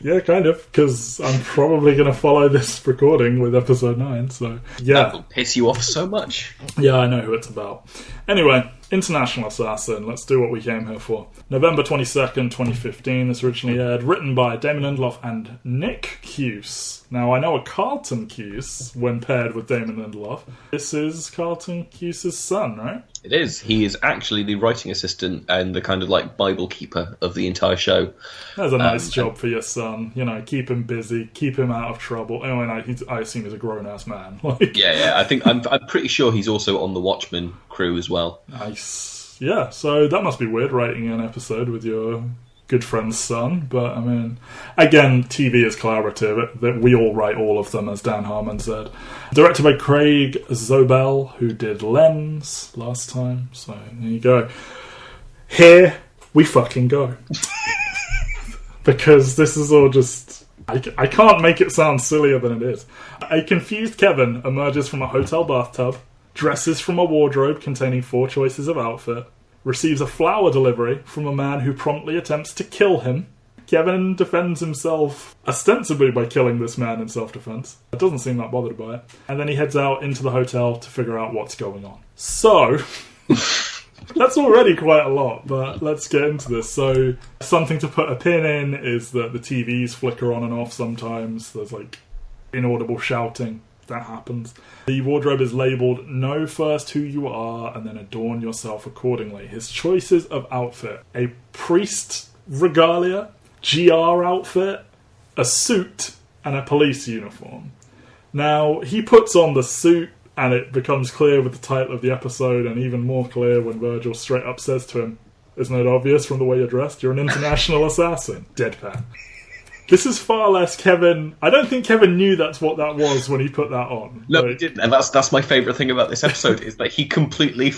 Yeah, kind of, because I'm probably going to follow this recording with episode 9, so yeah. That will piss you off so much. Yeah, I know who it's about. Anyway, International Assassin, let's do what we came here for. November 22nd, 2015, this originally aired, written by Damon Lindelof and Nick Cuse. Now, I know a Carlton Cuse when paired with Damon Lindelof. This is Carlton Cuse's son, right? It is. He is actually the writing assistant and the kind of like Bible keeper of the entire show. That's a nice job for your son. You know, keep him busy, keep him out of trouble. Oh, and I assume he's a grown-ass man. Yeah. I think I'm pretty sure he's also on the Watchmen crew as well. Nice. Yeah, so that must be weird, writing an episode with your good friend's son. But, I mean, again, TV is collaborative. That we all write all of them, as Dan Harmon said. Directed by Craig Zobel, who did Lens last time. So, there you go. Here we fucking go. Because this is all just... I can't make it sound sillier than it is. A confused Kevin emerges from a hotel bathtub, dresses from a wardrobe containing 4 choices of outfit, receives a flower delivery from a man who promptly attempts to kill him. Kevin defends himself ostensibly by killing this man in self-defense. Doesn't seem that bothered by it. And then he heads out into the hotel to figure out what's going on. So... That's already quite a lot, but let's get into this. So, something to put a pin in is that the TVs flicker on and off sometimes. There's, like, inaudible shouting. That happens. The wardrobe is labelled, know first who you are, and then adorn yourself accordingly. His choices of outfit: a priest regalia, GR outfit, a suit, and a police uniform. Now, he puts on the suit, and it becomes clear with the title of the episode, and even more clear when Virgil straight up says to him, "Isn't it obvious from the way you're dressed? You're an international assassin." Deadpan. This is far less Kevin... I don't think Kevin knew that's what that was when he put that on. No, he didn't. And that's my favourite thing about this episode, is that he completely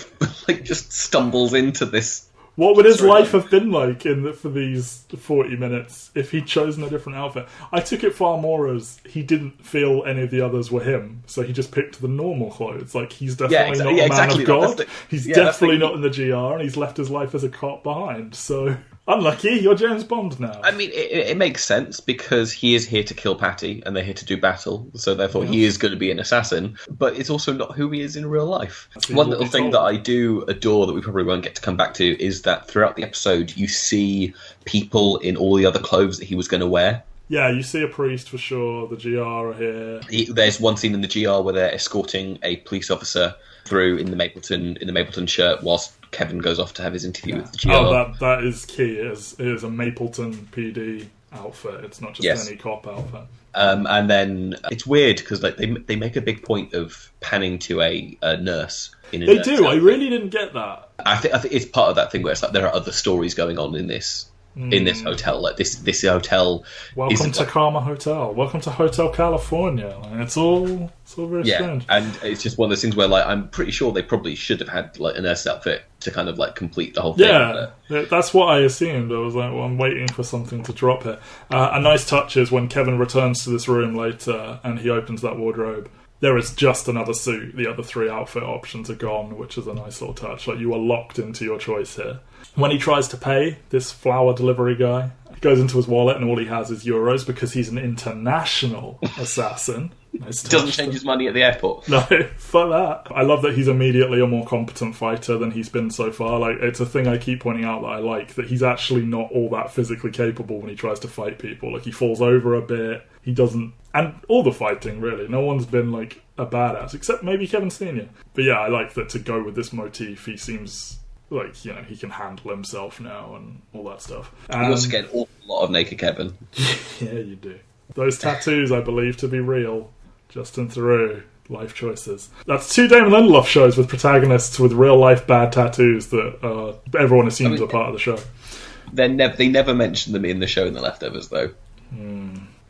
just stumbles into this. What would his life have been like for these 40 minutes if he'd chosen a different outfit? I took it far more as he didn't feel any of the others were him, so he just picked the normal clothes. Like, he's definitely not a man of God. He's definitely not in the GR, and he's left his life as a cop behind. So, unlucky, you're James Bond now. I mean, it makes sense, because he is here to kill Patti, and they're here to do battle, so therefore he is going to be an assassin, but it's also not who he is in real life. One little thing that I do adore that we probably won't get to come back to is that throughout the episode you see people in all the other clothes that he was going to wear. Yeah, you see a priest for sure, the GR are here. There's one scene in the GR where they're escorting a police officer through in the Mapleton shirt whilst Kevin goes off to have his interview with the GR. Oh, that is key. It is a Mapleton PD outfit. It's not just any cop outfit. And then it's weird because they make a big point of panning to a nurse. They do. Outfit. I really didn't get that. I think it's part of that thing where it's like there are other stories going on in this hotel. Like this hotel. Welcome to Karma Hotel. Welcome to Hotel California. Like, it's all very strange. And it's just one of those things where, like, I'm pretty sure they probably should have had like a nurse outfit to kind of like complete the whole thing. Yeah, that's what I assumed. I was like, well, I'm waiting for something to drop here. A nice touch is when Kevin returns to this room later and he opens that wardrobe. There is just another suit. The other 3 outfit options are gone, which is a nice little touch. Like, you are locked into your choice here. When he tries to pay, this flower delivery guy, he goes into his wallet and all he has is euros because he's an international assassin. Nice touch. Doesn't change his money at the airport. No, fuck that. I love that he's immediately a more competent fighter than he's been so far. Like, it's a thing I keep pointing out that I like, that he's actually not all that physically capable when he tries to fight people. Like, he falls over a bit. He doesn't... And all the fighting, really. No one's been, like, a badass, except maybe Kevin Sr. But yeah, I like that to go with this motif. He seems like, you know, he can handle himself now and all that stuff. You also get an awful lot of naked Kevin. Yeah, you do. Those tattoos, I believe to be real. Justin Theroux, life choices. That's 2 Damon Lindelof shows with protagonists with real-life bad tattoos that everyone assumes are part of the show. They never mention them in the show in The Leftovers, though.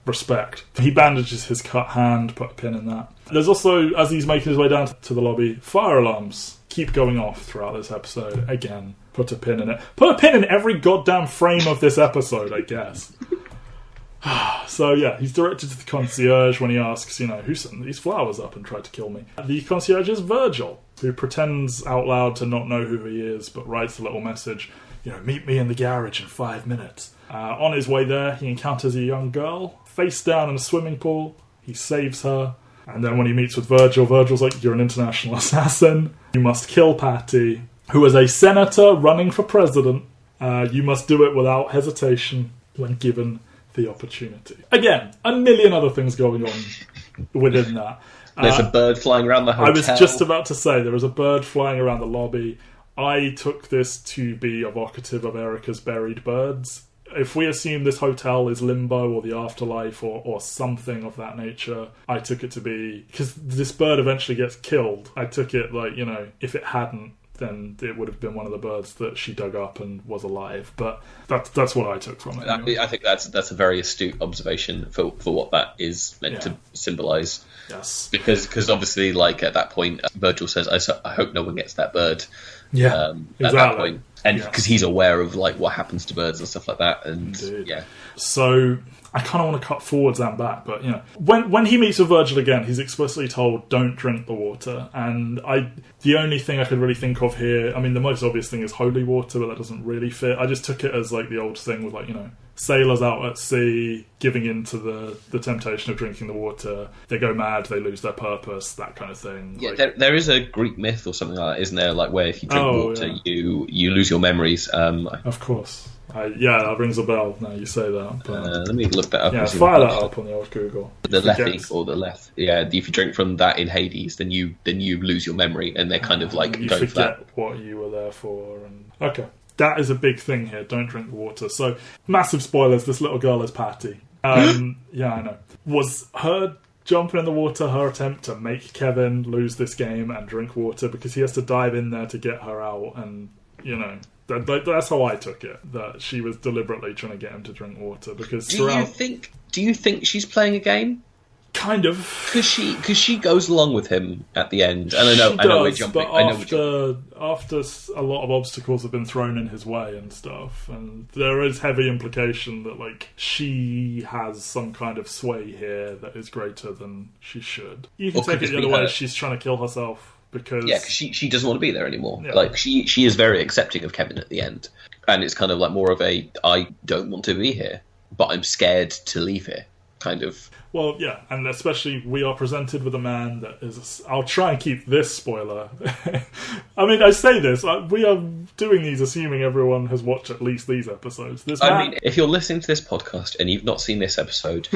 Respect. He bandages his cut hand, put a pin in that. There's also, as he's making his way down to the lobby, fire alarms keep going off throughout this episode. Again, put a pin in it. Put a pin in every goddamn frame of this episode, I guess. So yeah, he's directed to the concierge when he asks, you know, who sent these flowers up and tried to kill me? The concierge is Virgil, who pretends out loud to not know who he is, but writes a little message, you know, meet me in the garage in 5 minutes. On his way there, he encounters a young girl, face down in a swimming pool. He saves her. And then when he meets with Virgil, Virgil's like, you're an international assassin. You must kill Patti, who is a senator running for president. You must do it without hesitation when given the opportunity. Again, a million other things going on within that. There's a bird flying around the hotel. I was just about to say, there was a bird flying around the lobby. I took this to be evocative of Erica's buried birds. If we assume this hotel is limbo or the afterlife or something of that nature, I took it to be... Because this bird eventually gets killed. I took it like, if it hadn't, then it would have been one of the birds that she dug up and was alive. But that's what I took from it. Anyway. I think that's a very astute observation for what that is meant to symbolise. Yes. Because obviously, like, at that point, Virgil says, I hope no one gets that bird. Yeah, exactly. At that point. And because he's aware of, like, what happens to birds and stuff like that. And Indeed. Yeah. So I kind of want to cut forwards and back, but when he meets with Virgil again, he's explicitly told don't drink the water. And the only thing I could really think of here, I mean, the most obvious thing is holy water, but that doesn't really fit. I just took it as like the old thing with like sailors out at sea giving in to the temptation of drinking the water. They go mad, they lose their purpose, that kind of thing. Yeah, there is a Greek myth or something like that, isn't there? Like where if you drink water, you lose your memories. Of course. That rings a bell now you say that. But, let me look that up. Yeah, fire that up on the old Google. The Lethe or the Leth. Yeah, if you drink from that in Hades, then you lose your memory, and they're kind of like you going forget for that. What you were there for. And okay, that is a big thing here. Don't drink the water. So massive spoilers. This little girl is Patti. Yeah, I know. Was her jumping in the water her attempt to make Kevin lose this game and drink water because he has to dive in there to get her out? And that's how I took it, that she was deliberately trying to get him to drink water. Because do you think she's playing a game? Kind of, because she goes along with him at the end, and I know we're jumping. But after a lot of obstacles have been thrown in his way and stuff, and there is heavy implication that like she has some kind of sway here that is greater than she should. You can take it the other way. She's trying to kill herself. Because she doesn't want to be there anymore. Yeah. Like she is very accepting of Kevin at the end, and it's kind of like more of a I don't want to be here, but I'm scared to leave here kind of. Well, yeah, and especially we are presented with a man that is... I'll try and keep this spoiler. I mean, I say this, we are doing these assuming everyone has watched at least these episodes. I mean, if you're listening to this podcast and you've not seen this episode,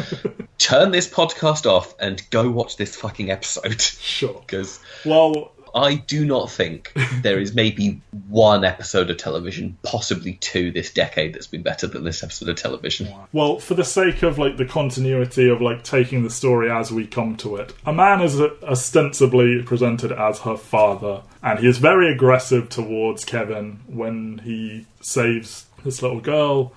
turn this podcast off and go watch this fucking episode. Sure. Because... Well... I do not think there is maybe one episode of television, possibly two this decade, that's been better than this episode of television. Well, for the sake of like the continuity of like taking the story as we come to it, a man is ostensibly presented as her father, and he is very aggressive towards Kevin when he saves this little girl,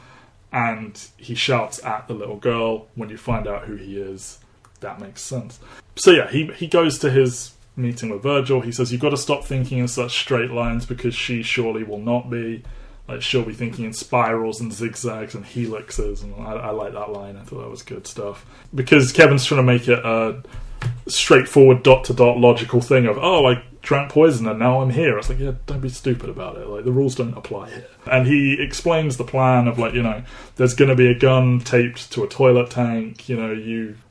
and he shouts at the little girl. When you find out who he is, that makes sense. So yeah, he goes to his meeting with Virgil. He says, you've got to stop thinking in such straight lines because she surely will not be. Like, she'll be thinking in spirals and zigzags and helixes. And I like that line. I thought that was good stuff. Because Kevin's trying to make it a straightforward dot-to-dot logical thing of, I drank poison and now I'm here. It's like, yeah, don't be stupid about it. Like, the rules don't apply here. And he explains the plan of, like, there's going to be a gun taped to a toilet tank.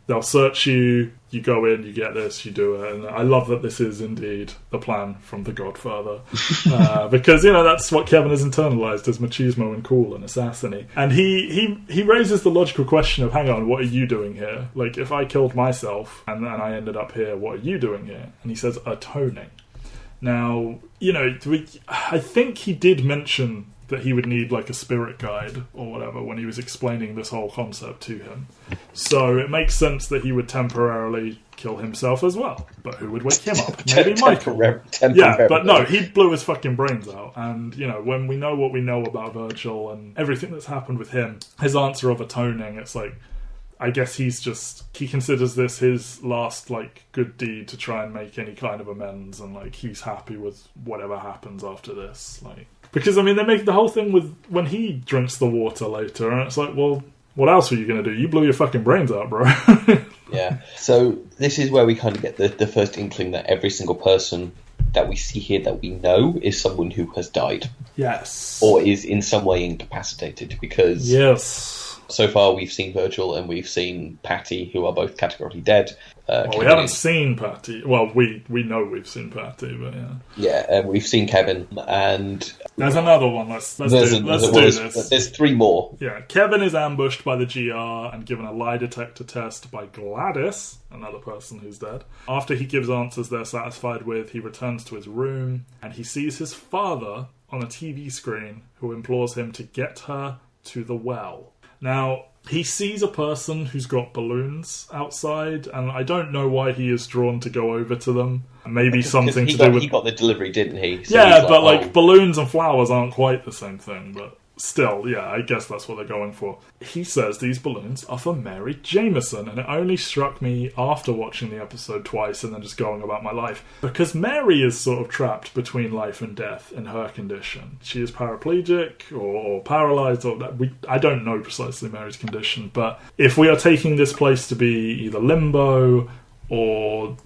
They'll search you. You go in, you get this, you do it. And I love that this is indeed the plan from The Godfather. Because, that's what Kevin has internalized as machismo and cool and assassinate. And he raises the logical question of, hang on, what are you doing here? Like, if I killed myself and I ended up here, what are you doing here? And he says, atoning. Now, I think he did mention that he would need like a spirit guide or whatever when he was explaining this whole concept to him. So it makes sense that he would temporarily kill himself as well. But who would wake him up? Maybe Michael. Yeah, but no, he blew his fucking brains out. And, when we know what we know about Virgil and everything that's happened with him, his answer of atoning, it's like, I guess he considers this his last, like, good deed to try and make any kind of amends, and, like, he's happy with whatever happens after this. Like, because, I mean, they make the whole thing with when he drinks the water later, and it's like, well, what else were you going to do? You blew your fucking brains out, bro. Yeah. So this is where we kind of get the first inkling that every single person that we see here that we know is someone who has died. Yes. Or is in some way incapacitated, because... Yes. So far, we've seen Virgil and we've seen Patti, who are both categorically dead. We haven't seen Patti. Well, we know we've seen Patti, but yeah. Yeah, we've seen Kevin, and there's another one. Let's do this. There's three more. Yeah, Kevin is ambushed by the GR and given a lie detector test by Gladys, another person who's dead. After he gives answers they're satisfied with, he returns to his room and he sees his father on a TV screen who implores him to get her to the well. Now, he sees a person who's got balloons outside, and I don't know why he is drawn to go over to them. Maybe something to do with... He got the delivery, didn't he? So yeah, but balloons and flowers aren't quite the same thing, but... Still, yeah, I guess that's what they're going for. He says these balloons are for Mary Jameson, and it only struck me after watching the episode twice and then just going about my life. Because Mary is sort of trapped between life and death in her condition. She is paraplegic or paralysed, I don't know precisely Mary's condition, but if we are taking this place to be either limbo or,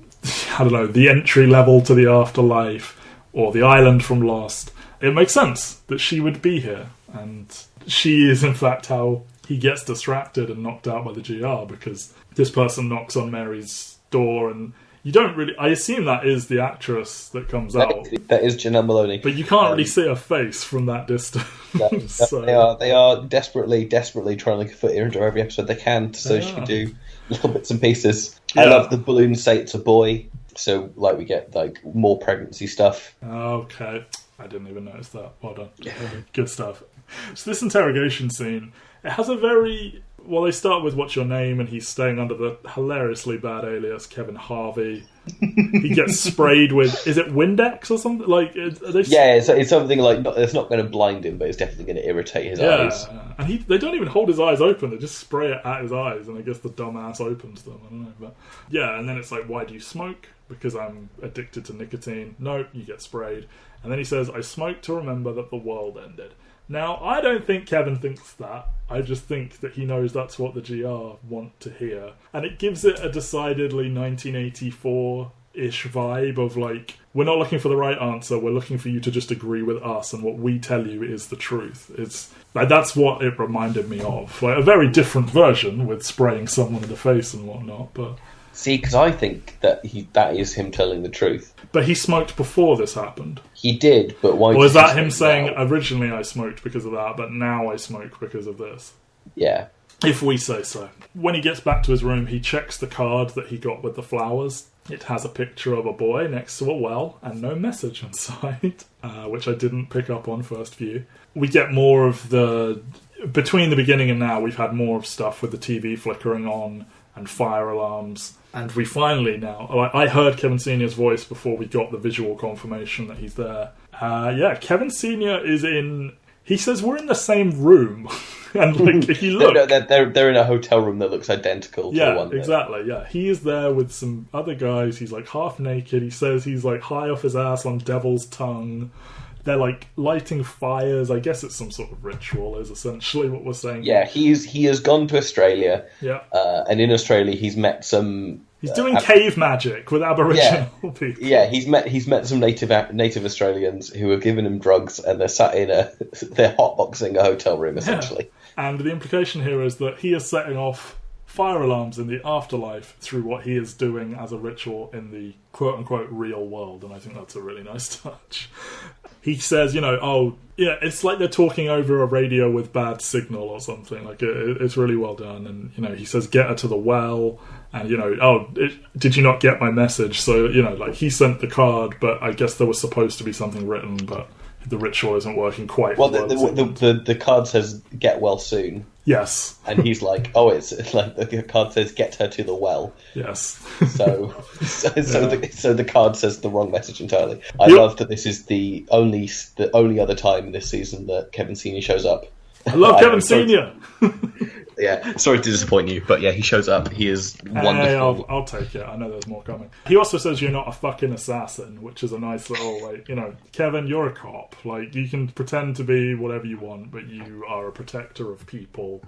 I don't know, the entry level to the afterlife or the island from Lost, it makes sense that she would be here. And she is, in fact, how he gets distracted and knocked out by the GR, because this person knocks on Mary's door, and you don't really... I assume that is the actress that comes out. That is Janelle Maloney. But you can't really see her face from that distance. So. They are desperately trying to fit her into every episode they can, so she can do little bits and pieces. Yeah. I love the balloons say it's a boy, so we get more pregnancy stuff. Okay. I didn't even notice that. Well done. Good stuff. So this interrogation scene, it has a very... Well, they start with what's your name, and he's staying under the hilariously bad alias Kevin Harvey. He gets sprayed with... Is it Windex or something? It's something like... It's not going to blind him, but it's definitely going to irritate his eyes. And they don't even hold his eyes open. They just spray it at his eyes, and I guess the dumbass opens them. I don't know. But yeah, and then it's like, why do you smoke? Because I'm addicted to nicotine. No, you get sprayed. And then he says, I smoke to remember that the world ended. Now, I don't think Kevin thinks that. I just think that he knows that's what the GR want to hear. And it gives it a decidedly 1984-ish vibe of we're not looking for the right answer, we're looking for you to just agree with us, and what we tell you is the truth. It's that's what it reminded me of. A very different version with spraying someone in the face and whatnot, but... See, because I think that is him telling the truth. But he smoked before this happened. He did, but why? Or is that him saying, originally I smoked because of that, but now I smoke because of this? Yeah. If we say so. When he gets back to his room, he checks the card that he got with the flowers. It has a picture of a boy next to a well and no message inside, which I didn't pick up on first view. We get more of the... Between the beginning and now, we've had more of stuff with the TV flickering on and fire alarms. And we finally now... I heard Kevin Sr.'s voice before we got the visual confirmation that he's there. Kevin Sr. is in... He says we're in the same room. And if you look... No, they're in a hotel room that looks identical to the one. Yeah, exactly, yeah. He is there with some other guys. He's half naked. He says he's high off his ass on devil's tongue. They're lighting fires. I guess it's some sort of ritual is essentially what we're saying. Yeah, he has gone to Australia. Yeah. And in Australia he's met some... He's doing cave magic with Aboriginal people. Yeah, he's met some native Australians who have given him drugs, and they're sat in they're hotboxing a hotel room essentially. Yeah. And the implication here is that he is setting off fire alarms in the afterlife through what he is doing as a ritual in the quote-unquote real world, and I think that's a really nice touch. He says, it's like they're talking over a radio with bad signal or something. It's really well done. And, he says, get her to the well. And, did you not get my message? So, he sent the card, but I guess there was supposed to be something written, but the ritual isn't working quite well. The card says, get well soon. Yes. And he's like, it's like the card says, get her to the well. Yes. So the card says the wrong message entirely. I love that this is the only other time this season that Kevin Sr. shows up. I love Kevin Sr. Yeah, sorry to disappoint you, but yeah, he shows up. He is wonderful. I'll take it. I know there's more coming. He also says you're not a fucking assassin, which is a nice little, Kevin, you're a cop. You can pretend to be whatever you want, but you are a protector of people.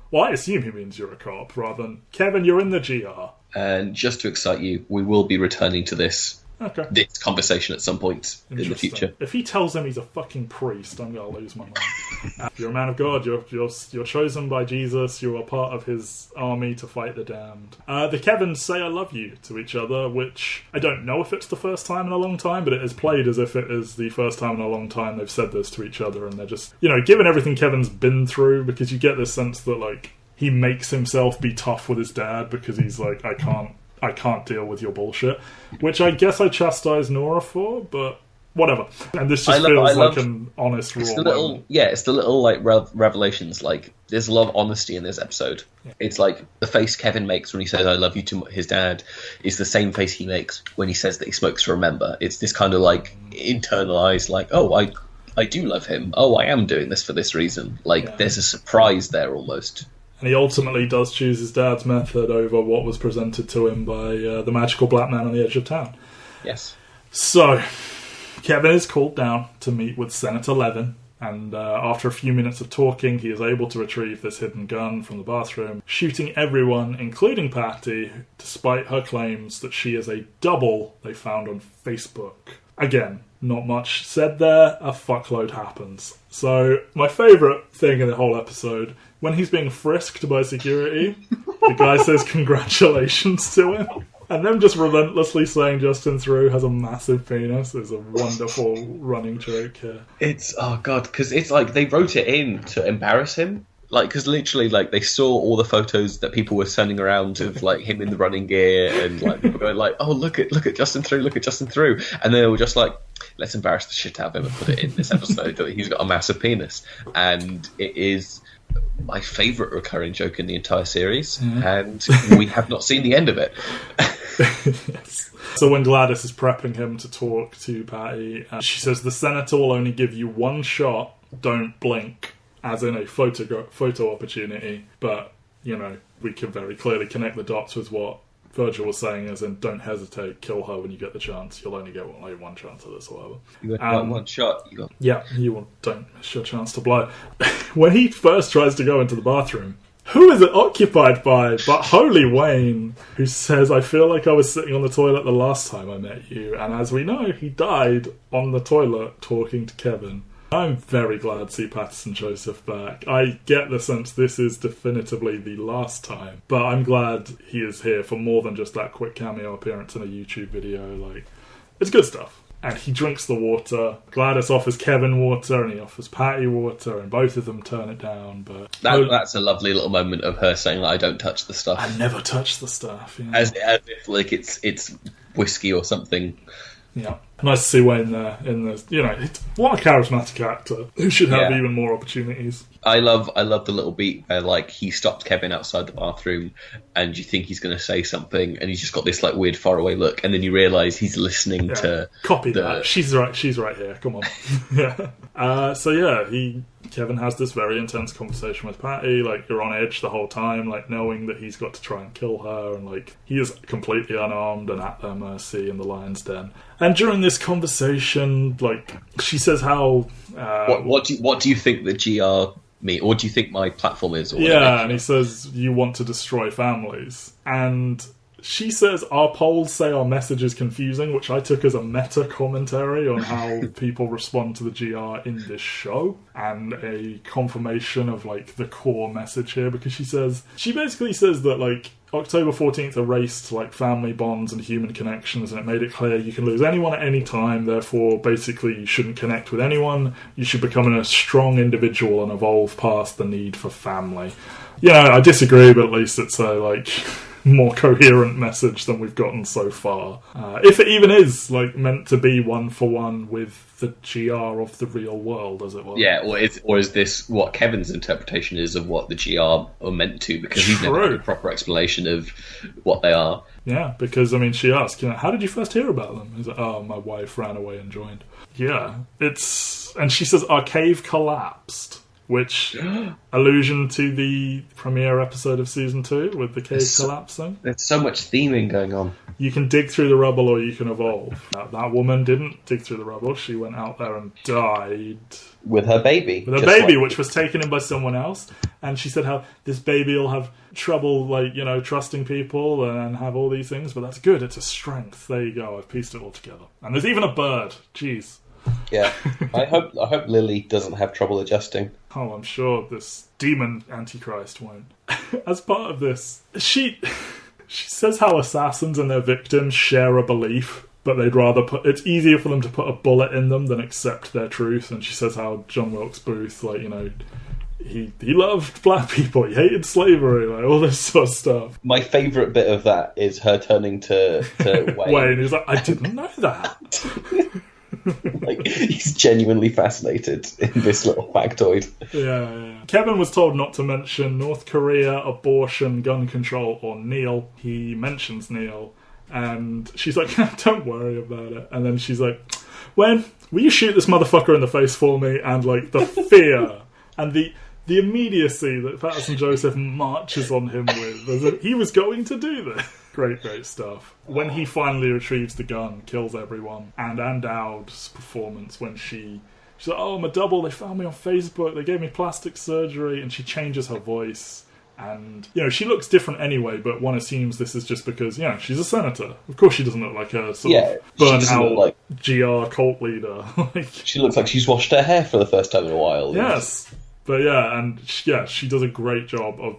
Well, I assume he means you're a cop, rather than, Kevin, you're in the GR. And just to excite you, we will be returning to this Okay. this conversation at some point in the future. If he tells him he's a fucking priest, I'm gonna lose my mind. You're a man of God. You're chosen by Jesus. You are part of his army to fight the damned. The Kevins say "I love you" to each other, which I don't know if it's the first time in a long time, but it is played as if it is the first time in a long time they've said this to each other, and they're just, given everything Kevin's been through, because you get this sense that like he makes himself be tough with his dad because he's like, I can't deal with your bullshit, which I guess I chastise Nora for, but whatever. And this just feels like an honest, raw moment. It's the little like revelations. Like, there's a lot of honesty in this episode. Yeah. It's like the face Kevin makes when he says "I love you" to his dad is the same face he makes when he says that he smokes to remember. It's this kind of like internalized, like, oh, I do love him. Oh, I am doing this for this reason. Like, there's a surprise there almost. And he ultimately does choose his dad's method over what was presented to him by the magical black man on the edge of town. Yes. So, Kevin is called down to meet with Senator Levin, and after a few minutes of talking, he is able to retrieve this hidden gun from the bathroom, shooting everyone, including Patti, despite her claims that she is a double they found on Facebook. Again, not much said there, a fuckload happens. So, my favourite thing in the whole episode, when he's being frisked by security, the guy says congratulations to him. And them just relentlessly saying Justin Theroux has a massive penis is a wonderful running joke here. It's, oh god, because it's like they wrote it in to embarrass him. Like, because literally, like, they saw all the photos that people were sending around of, like, him in the running gear, and, like, people going, like, oh, look at Justin Theroux, look at Justin Theroux. And they were just like, let's embarrass the shit out of him and put it in this episode that he's got a massive penis. And it is my favourite recurring joke in the entire series, and we have not seen the end of it. Yes. So when Gladys is prepping him to talk to Patti, she says, the Senator will only give you one shot, don't blink, as in a photo opportunity, but, we can very clearly connect the dots with what Virgil was saying, as in, don't hesitate, kill her when you get the chance, you'll only get one chance of this or whatever. You got one shot. Yeah, don't miss your chance to blow. When he first tries to go into the bathroom, who is it occupied by but Holy Wayne, who says, I feel like I was sitting on the toilet the last time I met you, and as we know, he died on the toilet talking to Kevin. I'm very glad to see Patterson Joseph back. I get the sense this is definitively the last time, but I'm glad he is here for more than just that quick cameo appearance in a YouTube video. Like, it's good stuff. And he drinks the water. Gladys offers Kevin water, and he offers Patti water, and both of them turn it down. But that's a lovely little moment of her saying, like, I don't touch the stuff. I never touch the stuff. Yeah. As if, like, it's whiskey or something. Yeah. Nice to see Wayne there in the, what a charismatic actor who should have even more opportunities. I love the little beat where, like, he stops Kevin outside the bathroom and you think he's going to say something and he's just got this, like, weird faraway look, and then you realise he's listening to... Copy that. She's right here. Come on. Kevin has this very intense conversation with Patti, like, you're on edge the whole time, like, knowing that he's got to try and kill her, and, like, he is completely unarmed and at their mercy in the lion's den. And during this conversation, like, she says how... What do you think the GR mean? What do you think my platform is? Or and he says, you want to destroy families. And she says, our polls say our message is confusing, which I took as a meta commentary on how people respond to the GR in this show, and a confirmation of, like, the core message here, because she basically says that, like, October 14th erased, like, family bonds and human connections, and it made it clear you can lose anyone at any time, therefore, basically, you shouldn't connect with anyone, you should become a strong individual and evolve past the need for family. I disagree, but at least it's a, like... more coherent message than we've gotten so far. If it even is, like, meant to be one-for-one with the GR of the real world, as it were. Yeah, or is this what Kevin's interpretation is of what the GR are meant to, because he's never had a proper explanation of what they are. Yeah, because, I mean, she asked, how did you first hear about them? He's like, my wife ran away and joined. Yeah, and she says, our cave collapsed. which allusion to the premiere episode of season 2 with the cave collapsing. There's so much theming going on. You can dig through the rubble or you can evolve. That woman didn't dig through the rubble. She went out there and died. With her baby. With her baby, which was taken in by someone else. And she said how this baby will have trouble, trusting people and have all these things. But that's good. It's a strength. There you go. I've pieced it all together. And there's even a bird. Jeez. Yeah. I hope Lily doesn't have trouble adjusting. Oh, I'm sure this demon Antichrist won't. As part of this, she says how assassins and their victims share a belief, but they'd rather it's easier for them to put a bullet in them than accept their truth. And she says how John Wilkes Booth, he loved black people, he hated slavery, all this sort of stuff. My favourite bit of that is her turning to Wayne. Wayne, he's like, I didn't know that. He's genuinely fascinated in this little factoid. Yeah. Kevin was told not to mention North Korea, abortion, gun control, or Neil. He mentions Neil, and she's like, don't worry about it. And then she's like, When, will you shoot this motherfucker in the face for me? And the fear and the immediacy that Patterson Joseph marches on him with, as if he was going to do this. Great stuff. When he finally retrieves the gun, kills everyone, and Dowd's performance when she's like, oh, I'm a double, they found me on Facebook, they gave me plastic surgery, and she changes her voice. And, she looks different anyway, but one assumes this is just because, she's a senator. Of course she doesn't look like a sort of burnt-out GR cult leader. She looks like she's washed her hair for the first time in a while. Yes. But she does a great job of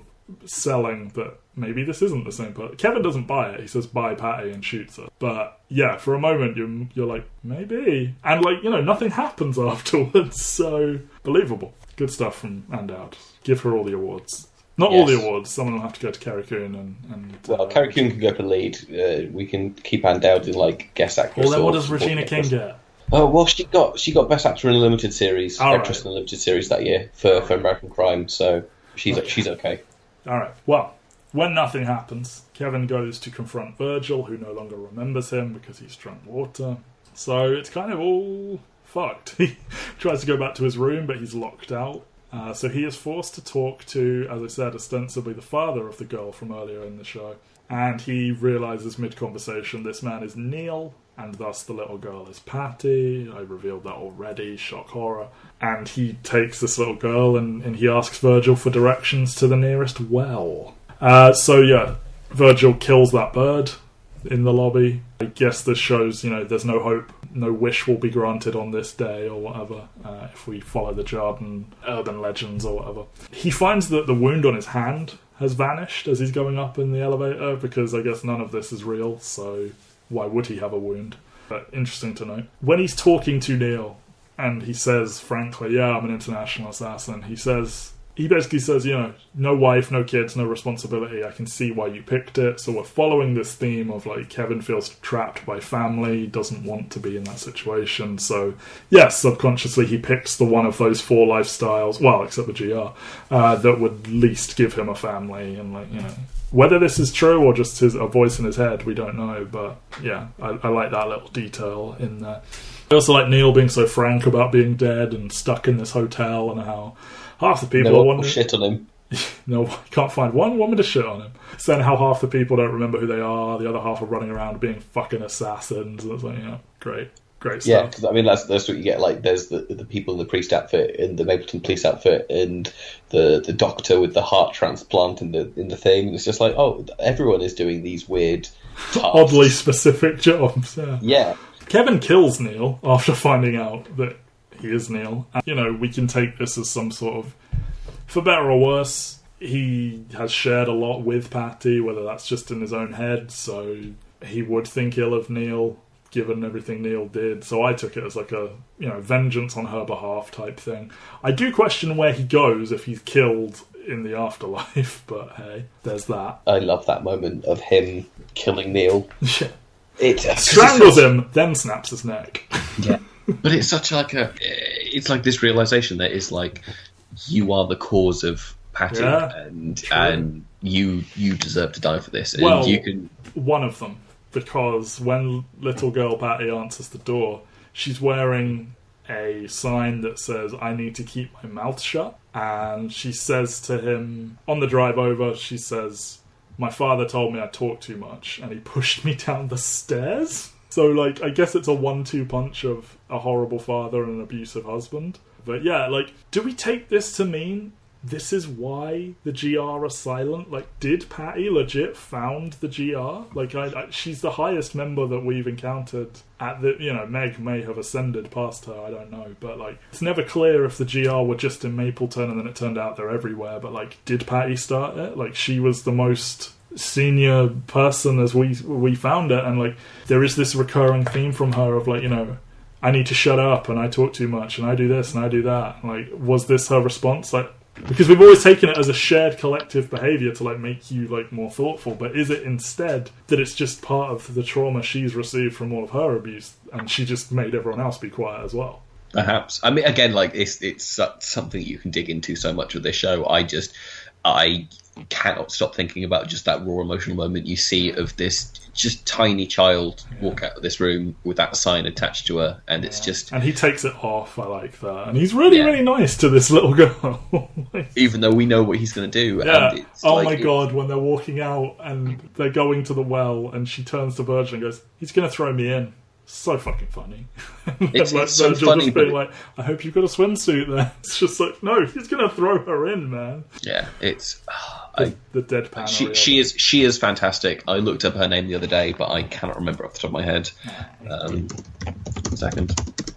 selling that maybe this isn't the same person. Kevin doesn't buy it. He says, bye, Patty, and shoots her. But, for a moment, you're like, maybe. And, nothing happens afterwards, so believable. Good stuff from Dowd. Give her all the awards. Not all the awards. Some of them have to go to Carrie Coon and well, Carrie Coon can go for lead. We can keep Dowd in, guest actress. Well, then what does Regina King get? Oh, well, she got Best Actor in a Limited Series, Actress in a Limited Series that year for American Crime, so she's okay. All right. Well, when nothing happens, Kevin goes to confront Virgil, who no longer remembers him because he's drunk water. So it's kind of all fucked. He tries to go back to his room, but he's locked out. So he is forced to talk to, as I said, ostensibly the father of the girl from earlier in the show. And he realises mid-conversation this man is Neil, and thus the little girl is Patti. I revealed that already, shock horror. And he takes this little girl and he asks Virgil for directions to the nearest well. Virgil kills that bird in the lobby. I guess this shows, there's no hope, no wish will be granted on this day or whatever, if we follow the Jarden urban legends or whatever. He finds that the wound on his hand has vanished as he's going up in the elevator, because I guess none of this is real, so why would he have a wound? But interesting to note. When he's talking to Neil, and he says, frankly, I'm an international assassin, he basically says, no wife, no kids, no responsibility. I can see why you picked it. So we're following this theme of Kevin feels trapped by family, doesn't want to be in that situation. So yes, subconsciously he picks the one of those 4 lifestyles, well, except the GR, that would least give him a family. And whether this is true or just a voice in his head, we don't know. But yeah, I like that little detail in there. I also like Neil being so frank about being dead and stuck in this hotel, and how half the people are wondering... shit on him. No, can't find one woman to shit on him. Saying how half the people don't remember who they are, the other half are running around being fucking assassins. It's great stuff. Yeah, because that's what you get. There's the people in the priest outfit, in the Mapleton police outfit, and the doctor with the heart transplant in the thing. It's just everyone is doing these weird, tasks. Oddly specific jobs. Yeah. Kevin kills Neil after finding out that he is Neil. And, we can take this as some sort of, for better or worse, he has shared a lot with Patti, whether that's just in his own head, so he would think ill of Neil, given everything Neil did. So I took it as a, vengeance on her behalf type thing. I do question where he goes if he's killed in the afterlife, but hey, there's that. I love that moment of him killing Neil. It strangles him, then snaps his neck. Yeah. But it's such it's this realization that it's you are the cause of Patti, and you deserve to die for this. And well, you can... one of them, because when little girl Patti answers the door, she's wearing a sign that says, "I need to keep my mouth shut." And she says to him, on the drive over, she says, "My father told me I talk too much, and he pushed me down the stairs." So, like, I guess it's a 1-2 punch of a horrible father and an abusive husband. But yeah, like, do we take this to mean this is why the GR are silent? Like, did Patti legit found the GR? Like, she's the highest member that we've encountered at the, Meg may have ascended past her, I don't know. But, like, it's never clear if the GR were just in Mapleton and then it turned out they're everywhere. But, like, did Patti start it? Like, she was the most senior person as we found it. And, like, there is this recurring theme from her of, like, I need to shut up and I talk too much and I do this and I do that. Like, was this her response? Like, because we've always taken it as a shared collective behaviour to, like, make you, like, more thoughtful, but is it instead that it's just part of the trauma she's received from all of her abuse and she just made everyone else be quiet as well? Perhaps. I mean, again, like, it's something you can dig into so much with this show. I cannot stop thinking about just that raw emotional moment you see of this just tiny child walk out of this room with that sign attached to her, and it's just... And he takes it off, I like that. And he's really, really nice to this little girl. Even though we know what he's going to do. Yeah. And it's my God, when they're walking out and they're going to the well and she turns to Virgil and goes, "He's going to throw me in." So fucking funny. It's like, so funny, just being like, "I hope you've got a swimsuit there." It's just like, no, he's going to throw her in, man. Yeah, it's... the deadpan. She is fantastic. I looked up her name the other day, but I cannot remember off the top of my head. 1 second.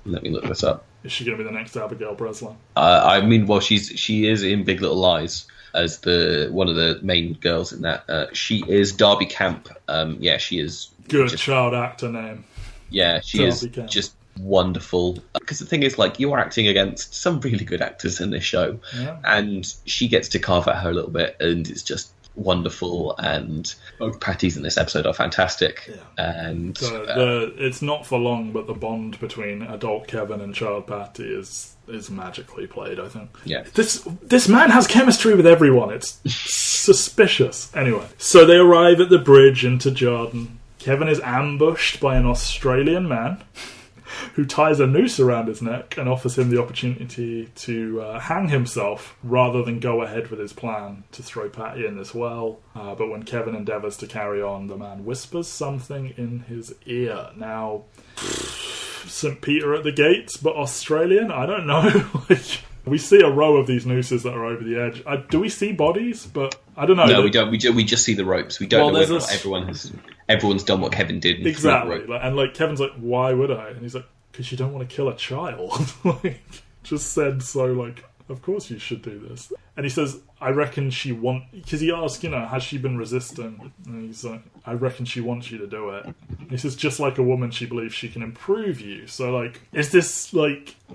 Let me look this up. Is she going to be the next Abigail Breslin? I mean, well, she is in Big Little Lies as one of the main girls in that. She is Darby Camp. She is... Good child actor name. Yeah, she is just wonderful. Because the thing is, like, you're acting against some really good actors in this show, and she gets to carve out her little bit, and it's just wonderful. And both Patties in this episode are fantastic. Yeah. And it's not for long, but the bond between adult Kevin and child Patti is magically played, I think. Yeah. This man has chemistry with everyone. It's suspicious. Anyway, so they arrive at the bridge into Jarden. Kevin is ambushed by an Australian man who ties a noose around his neck and offers him the opportunity to hang himself rather than go ahead with his plan to throw Patti in this well. But when Kevin endeavours to carry on, the man whispers something in his ear. Now, St. Peter at the gates, but Australian? I don't know. We see a row of these nooses that are over the edge. Do we see bodies? But I don't know. No, we don't. We just see the ropes. We don't know whether everyone's done what Kevin did. Exactly. And Kevin's like, "Why would I?" And he's like, "Because you don't want to kill a child." Just said so, of course you should do this. And he says, "I reckon she because he asks, has she been resisting? And he's like, "I reckon she wants you to do it." And he says, "Just like a woman, she believes she can improve you." So, is this,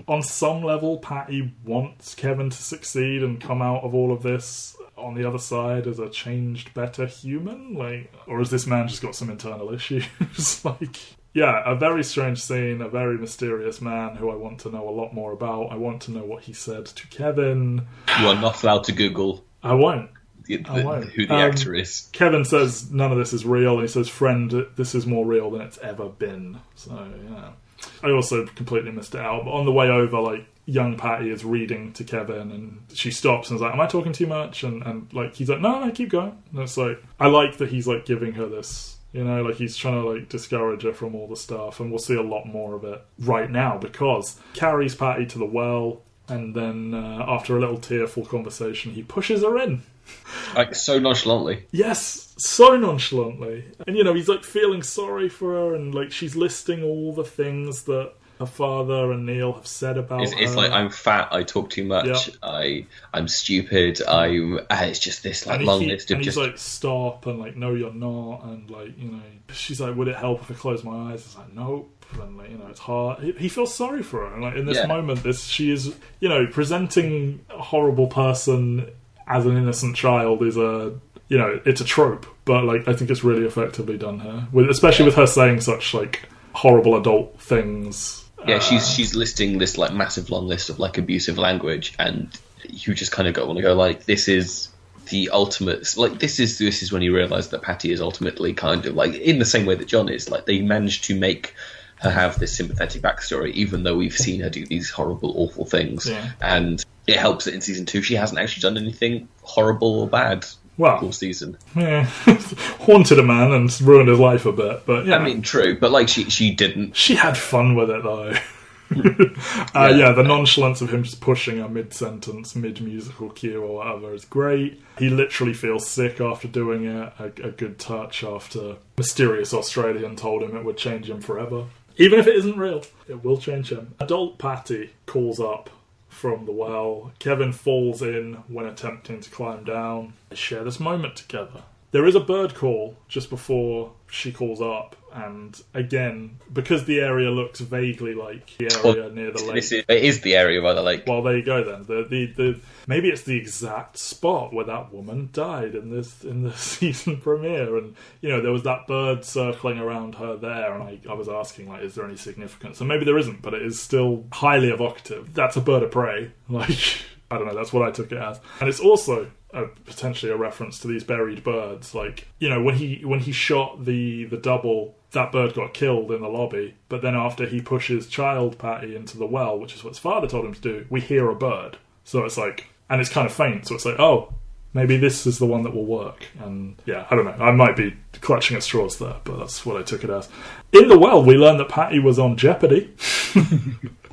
on some level, Patti wants Kevin to succeed and come out of all of this on the other side as a changed, better human? Or has this man just got some internal issues? Yeah, a very strange scene, a very mysterious man who I want to know a lot more about. I want to know what he said to Kevin. You are not allowed to Google. I won't. Who the actor is. Kevin says none of this is real. He says, "Friend, this is more real than it's ever been." So, yeah. I also completely missed it out. But on the way over, young Patti is reading to Kevin and she stops and is like, "Am I talking too much?" And he's like, No, keep going. And it's I like that he's giving her this... he's trying to discourage her from all the stuff, and we'll see a lot more of it right now because carries Patti to the well, and then after a little tearful conversation, he pushes her in. So nonchalantly. Yes, so nonchalantly. And he's feeling sorry for her, and she's listing all the things that her father and Neil have said about her. It's I'm fat, I talk too much, yep. I'm stupid, it's just this long list of just... he's stop, and no you're not, and she's like, "Would it help if I close my eyes?" It's nope. And it's hard. He feels sorry for her, and in this moment, she is presenting a horrible person as an innocent child is it's a trope, but I think it's really effectively done here, especially with her saying such horrible adult things. Yeah, she's listing this massive long list of abusive language, and you just kind of want to go this is the ultimate. This is when you realise that Patti is ultimately kind of in the same way that John is. They managed to make her have this sympathetic backstory, even though we've seen her do these horrible, awful things. Yeah. And it helps that in season 2 she hasn't actually done anything horrible or bad all season. Yeah, haunted a man and ruined his life a bit, but yeah. I mean, true, but like she didn't. She had fun with it though. The nonchalance of him just pushing a mid-sentence, mid-musical cue or whatever is great. He literally feels sick after doing it. A good touch after mysterious Australian told him it would change him forever. Even if it isn't real, it will change him. Adult Patti calls up from the well. Kevin falls in when attempting to climb down. They share this moment together. There is a bird call just before she calls up, and again, because the area looks vaguely like the area near the lake. It is the area by the lake. Well, there you go then. The maybe it's the exact spot where that woman died in the season premiere, and there was that bird circling around her there, and I was asking, like, is there any significance? And maybe there isn't, but it is still highly evocative. That's a bird of prey. Like, I don't know, that's what I took it as. And it's also potentially a reference to these buried birds. Like, when he shot the double, that bird got killed in the lobby, but then after he pushes child Patti into the well, which is what his father told him to do, we hear a bird. So it's like, and it's kind of faint, so it's like, oh, maybe this is the one that will work. And yeah, I don't know, I might be clutching at straws there, but that's what I took it as. In the well, we learned that Patti was on Jeopardy.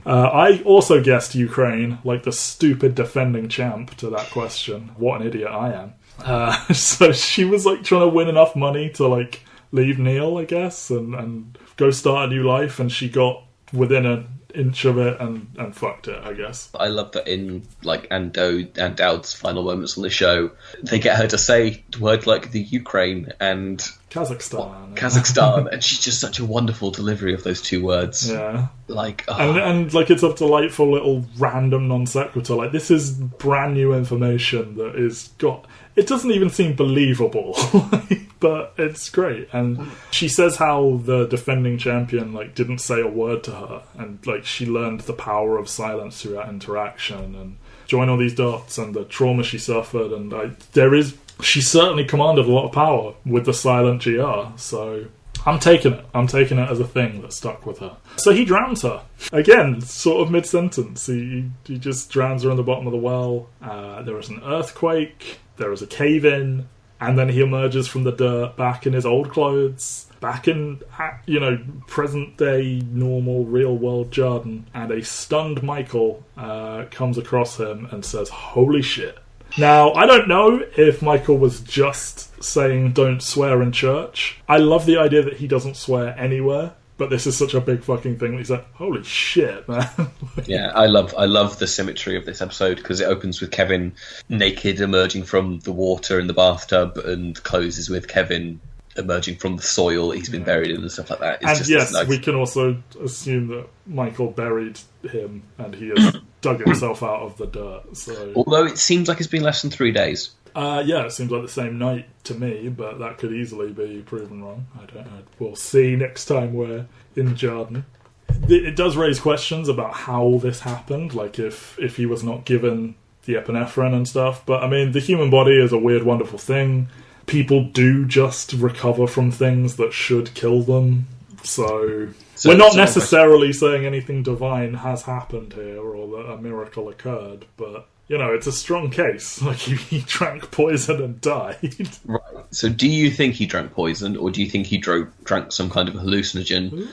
I also guessed Ukraine, like the stupid defending champ to that question. What an idiot I am. So she was like trying to win enough money to like leave Neil, I guess, and go start a new life, and she got within an inch of it and fucked it, I guess. I love that in like Dowd's final moments on the show, they get her to say words like the Ukraine and Kazakhstan, and she's just such a wonderful delivery of those two words. Yeah, like and like it's a delightful little random non sequitur. Like, this is brand new information that is got. It doesn't even seem believable, but it's great. And she says how the defending champion like didn't say a word to her, and like she learned the power of silence through that interaction, and join all these dots and the trauma she suffered, and she certainly commanded a lot of power with the silent GR. So I'm taking it as a thing that stuck with her. So he drowns her again, sort of mid-sentence. He just drowns her in the bottom of the well. There was an earthquake. There was a cave-in, and then he emerges from the dirt back in his old clothes, back in, present-day, normal, real-world Jarden, and a stunned Michael comes across him and says, "Holy shit." Now, I don't know if Michael was just saying don't swear in church. I love the idea that he doesn't swear anywhere, but this is such a big fucking thing that he's like, holy shit, man. Yeah, I love the symmetry of this episode, because it opens with Kevin naked emerging from the water in the bathtub and closes with Kevin emerging from the soil he's been buried in and stuff like that. It's nice. We can also assume that Michael buried him and he has dug himself out of the dirt. So, although it seems like it's been less than 3 days. It seems like the same night to me, but that could easily be proven wrong. I don't know. We'll see next time we're in Jarden. It does raise questions about how this happened, like if he was not given the epinephrine and stuff. But, I mean, the human body is a weird, wonderful thing. People do just recover from things that should kill them. So we're not necessarily saying anything divine has happened here or that a miracle occurred, but, it's a strong case. Like, he drank poison and died. Right. So do you think he drank poison, or do you think he drank some kind of hallucinogen?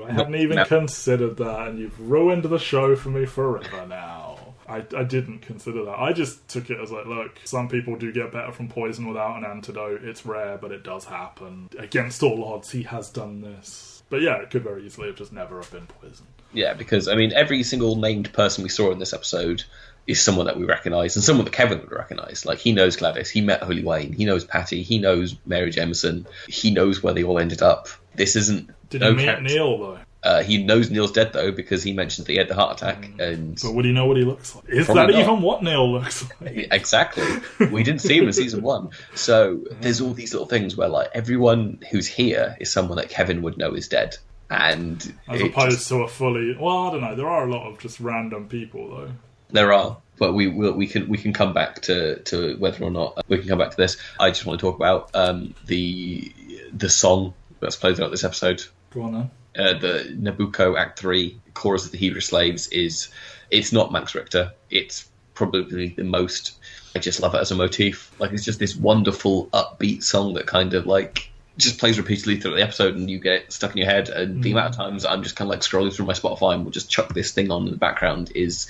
I hadn't even considered that, and you've ruined the show for me forever now. I didn't consider that. I just took it as like, look, some people do get better from poison without an antidote. It's rare, but it does happen. Against all odds, he has done this. But yeah, it could very easily have just never have been poison. Yeah, because, I mean, every single named person we saw in this episode is someone that we recognise, and someone that Kevin would recognise. Like, he knows Gladys, he met Holy Wayne, he knows Patti, he knows Mary Jameson, he knows where they all ended up. This isn't... Did he meet Neil, though? He knows Neil's dead, though, because he mentioned that he had the heart attack. And but would he know what he looks like? Is that even what Neil looks like? Exactly. We didn't see him in season 1. So there's all these little things where, like, everyone who's here is someone that Kevin would know is dead. And as opposed to a fully... Well, I don't know. There are a lot of just random people, though. There are. But we can come back to whether or not we can come back to this. I just want to talk about the song that's played throughout this episode. Go on then. the Nabucco Act 3 Chorus of the Hebrew Slaves it's not Max Richter. It's probably the most, I just love it as a motif. Like, it's just this wonderful upbeat song that kind of like just plays repeatedly throughout the episode, and you get it stuck in your head. And the amount of times I'm just kind of like scrolling through my Spotify and will just chuck this thing on in the background is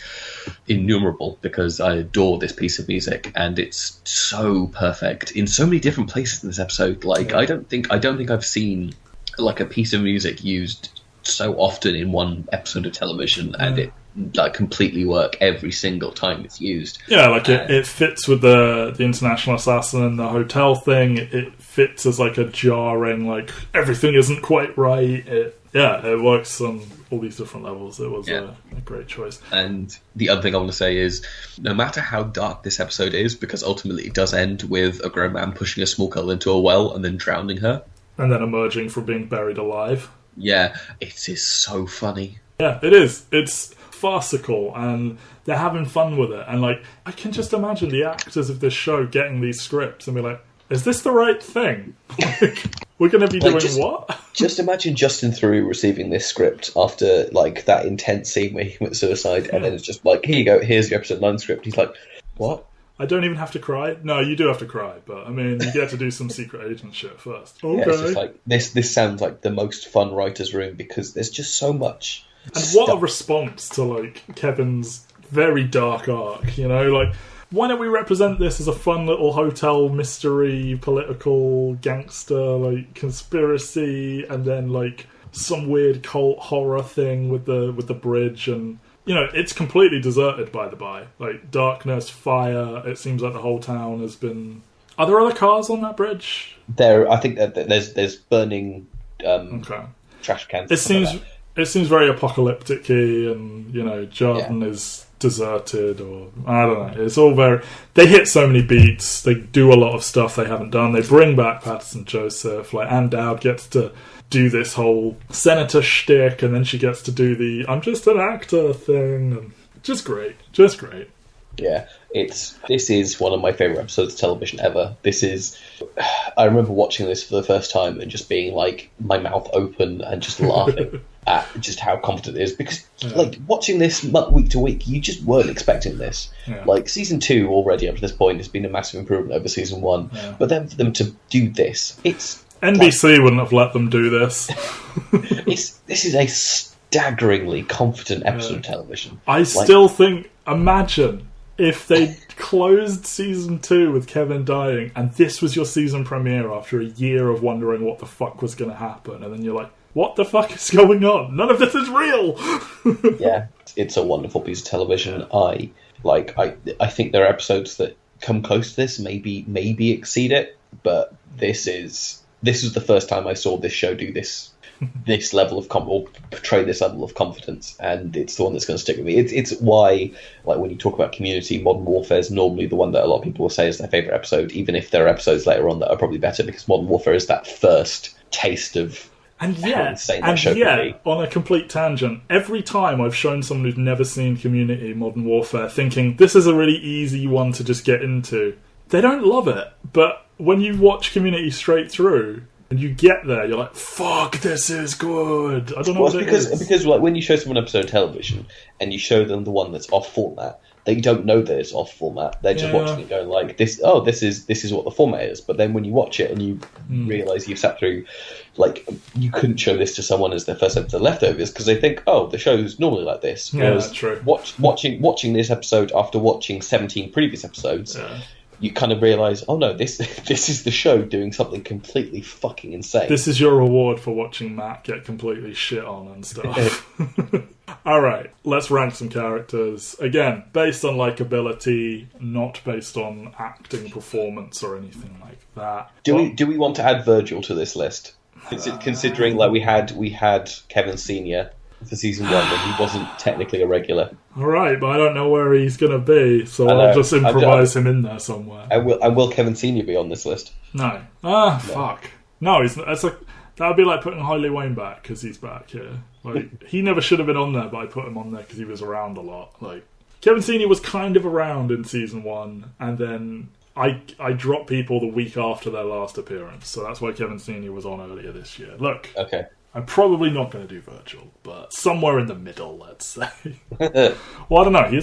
innumerable, because I adore this piece of music, and it's so perfect in so many different places in this episode. Like, I don't think I've seen like a piece of music used so often in one episode of television, and it like completely work every single time it's used. Yeah, like it fits with the international assassin and the hotel thing. It fits as like a jarring, like everything isn't quite right. It works on all these different levels. It was a great choice. And the other thing I want to say is, no matter how dark this episode is, because ultimately it does end with a grown man pushing a small girl into a well and then drowning her. And then emerging from being buried alive. Yeah, it is so funny. Yeah, it is. It's farcical, and they're having fun with it. And like, I can just imagine the actors of this show getting these scripts and be like, is this the right thing? Like, we're going to be doing what? Just imagine Justin Theroux receiving this script after like that intense scene where he commits suicide, and then it's just like, here you go, here's your episode 9 script. He's like, what? I don't even have to cry. No, you do have to cry, but I mean, you get to do some secret agent shit first. Okay. Yeah, it's just like this sounds like the most fun writer's room, because there's just so much. And what a response to like Kevin's very dark arc, you know? Like, why don't we represent this as a fun little hotel mystery, political gangster, like conspiracy, and then like some weird cult horror thing with the bridge, and you know, it's completely deserted, by the by. Like, darkness, fire, it seems like the whole town has been... Are there other cars on that bridge? I think that there's burning trash cans. It seems very apocalyptic-y, and, you know, Jordan is deserted, or... I don't know. It's all very... They hit so many beats. They do a lot of stuff they haven't done. They bring back Patterson Joseph. Like, Ann Dowd gets to do this whole senator shtick, and then she gets to do the I'm just an actor thing, and just great. Yeah, this is one of my favourite episodes of television ever. I remember watching this for the first time and just being like, my mouth open and just laughing at just how confident it is, because like watching this week to week, you just weren't expecting this. Like, season 2 already up to this point has been a massive improvement over season 1, but then for them to do this, it's NBC wouldn't have let them do this. This is a staggeringly confident episode of television. I still think, imagine if they closed season 2 with Kevin dying, and this was your season premiere after a year of wondering what the fuck was going to happen, and then you're like, what the fuck is going on? None of this is real! Yeah, it's a wonderful piece of television. I think there are episodes that come close to this, maybe exceed it, but this is the first time I saw this show do this level of or portray this level of confidence, and it's the one that's going to stick with me. It's why, like, when you talk about Community, Modern Warfare is normally the one that a lot of people will say is their favourite episode, even if there are episodes later on that are probably better, because Modern Warfare is that first taste of how insane that show can be. On a complete tangent, every time I've shown someone who's never seen Community, Modern Warfare, thinking this is a really easy one to just get into, they don't love it. But when you watch Community straight through and you get there, you're like, fuck, this is good. I don't know what it is. Because like, when you show someone an episode of television and you show them the one that's off format, they don't know that it's off format. They're just watching it going like, this is what the format is. But then when you watch it and you realise you've sat through, like, you couldn't show this to someone as their first episode of Leftovers, because they think, oh, the show's normally like this. Whereas true. Watching this episode after watching 17 previous episodes, you kind of realise, oh no, this is the show doing something completely fucking insane. This is your reward for watching Matt get completely shit on and stuff. Alright, let's rank some characters. Again, based on likability, not based on acting performance or anything like that. Do we want to add Virgil to this list? Considering like we had Kevin Sr. for season 1, and he wasn't technically a regular. Alright, but I don't know where he's going to be, so I'll just improvise him in there somewhere. And will Kevin Sr. be on this list? No. Fuck. No, it's like, that would be like putting Hailey Wayne back, because he's back here. Like, he never should have been on there, but I put him on there because he was around a lot. Like, Kevin Sr. was kind of around in season 1, and then I dropped people the week after their last appearance, so that's why Kevin Sr. was on earlier this year. Look. Okay. I'm probably not going to do Virgil, but somewhere in the middle, let's say. Well, I don't know.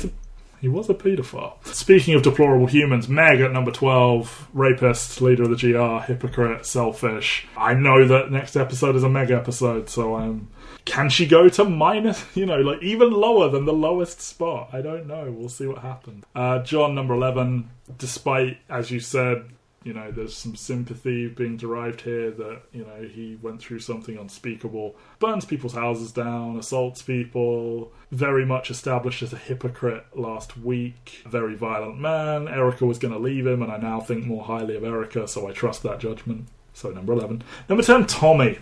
He was a paedophile. Speaking of deplorable humans, Meg at number 12, rapist, leader of the GR, hypocrite, selfish. I know that next episode is a Meg episode, so can she go to minus, like even lower than the lowest spot? I don't know. We'll see what happens. John, number 11, despite, as you said, there's some sympathy being derived here that, he went through something unspeakable. Burns people's houses down, assaults people, very much established as a hypocrite last week. Very violent man. Erica was going to leave him, and I now think more highly of Erica, so I trust that judgment. So number 11. Number 10, Tommy.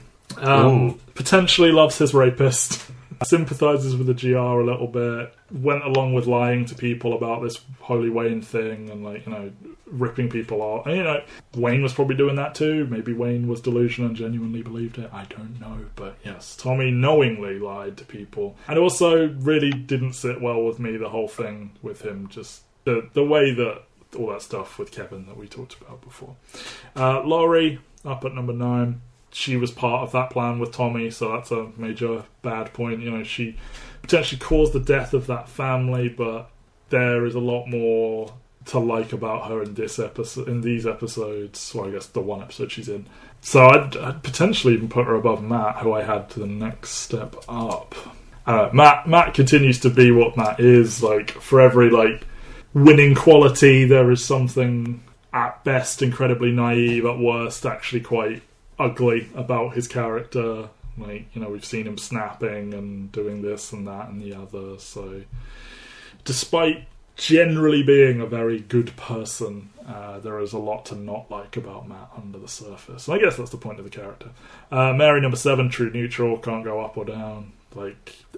Potentially loves his rapist. Sympathises with the GR a little bit. Went along with lying to people about this Holy Wayne thing and, ripping people off. And, Wayne was probably doing that too. Maybe Wayne was delusional and genuinely believed it. I don't know. But yes, Tommy knowingly lied to people. And also really didn't sit well with me, the whole thing with him. Just the way that all that stuff with Kevin that we talked about before. Laurie, up at number 9. She was part of that plan with Tommy, so that's a major bad point. She potentially caused the death of that family, but there is a lot more to like about her in these episodes. Well, I guess the one episode she's in. So I'd potentially even put her above Matt, who I had to the next step up. Matt continues to be what Matt is. Like, for every winning quality, there is something at best incredibly naive, at worst actually quite ugly about his character. We've seen him snapping and doing this and that and the other. So despite generally being a very good person, there is a lot to not like about Matt under the surface. And I guess that's the point of the character. Mary, number 7, true neutral, can't go up or down.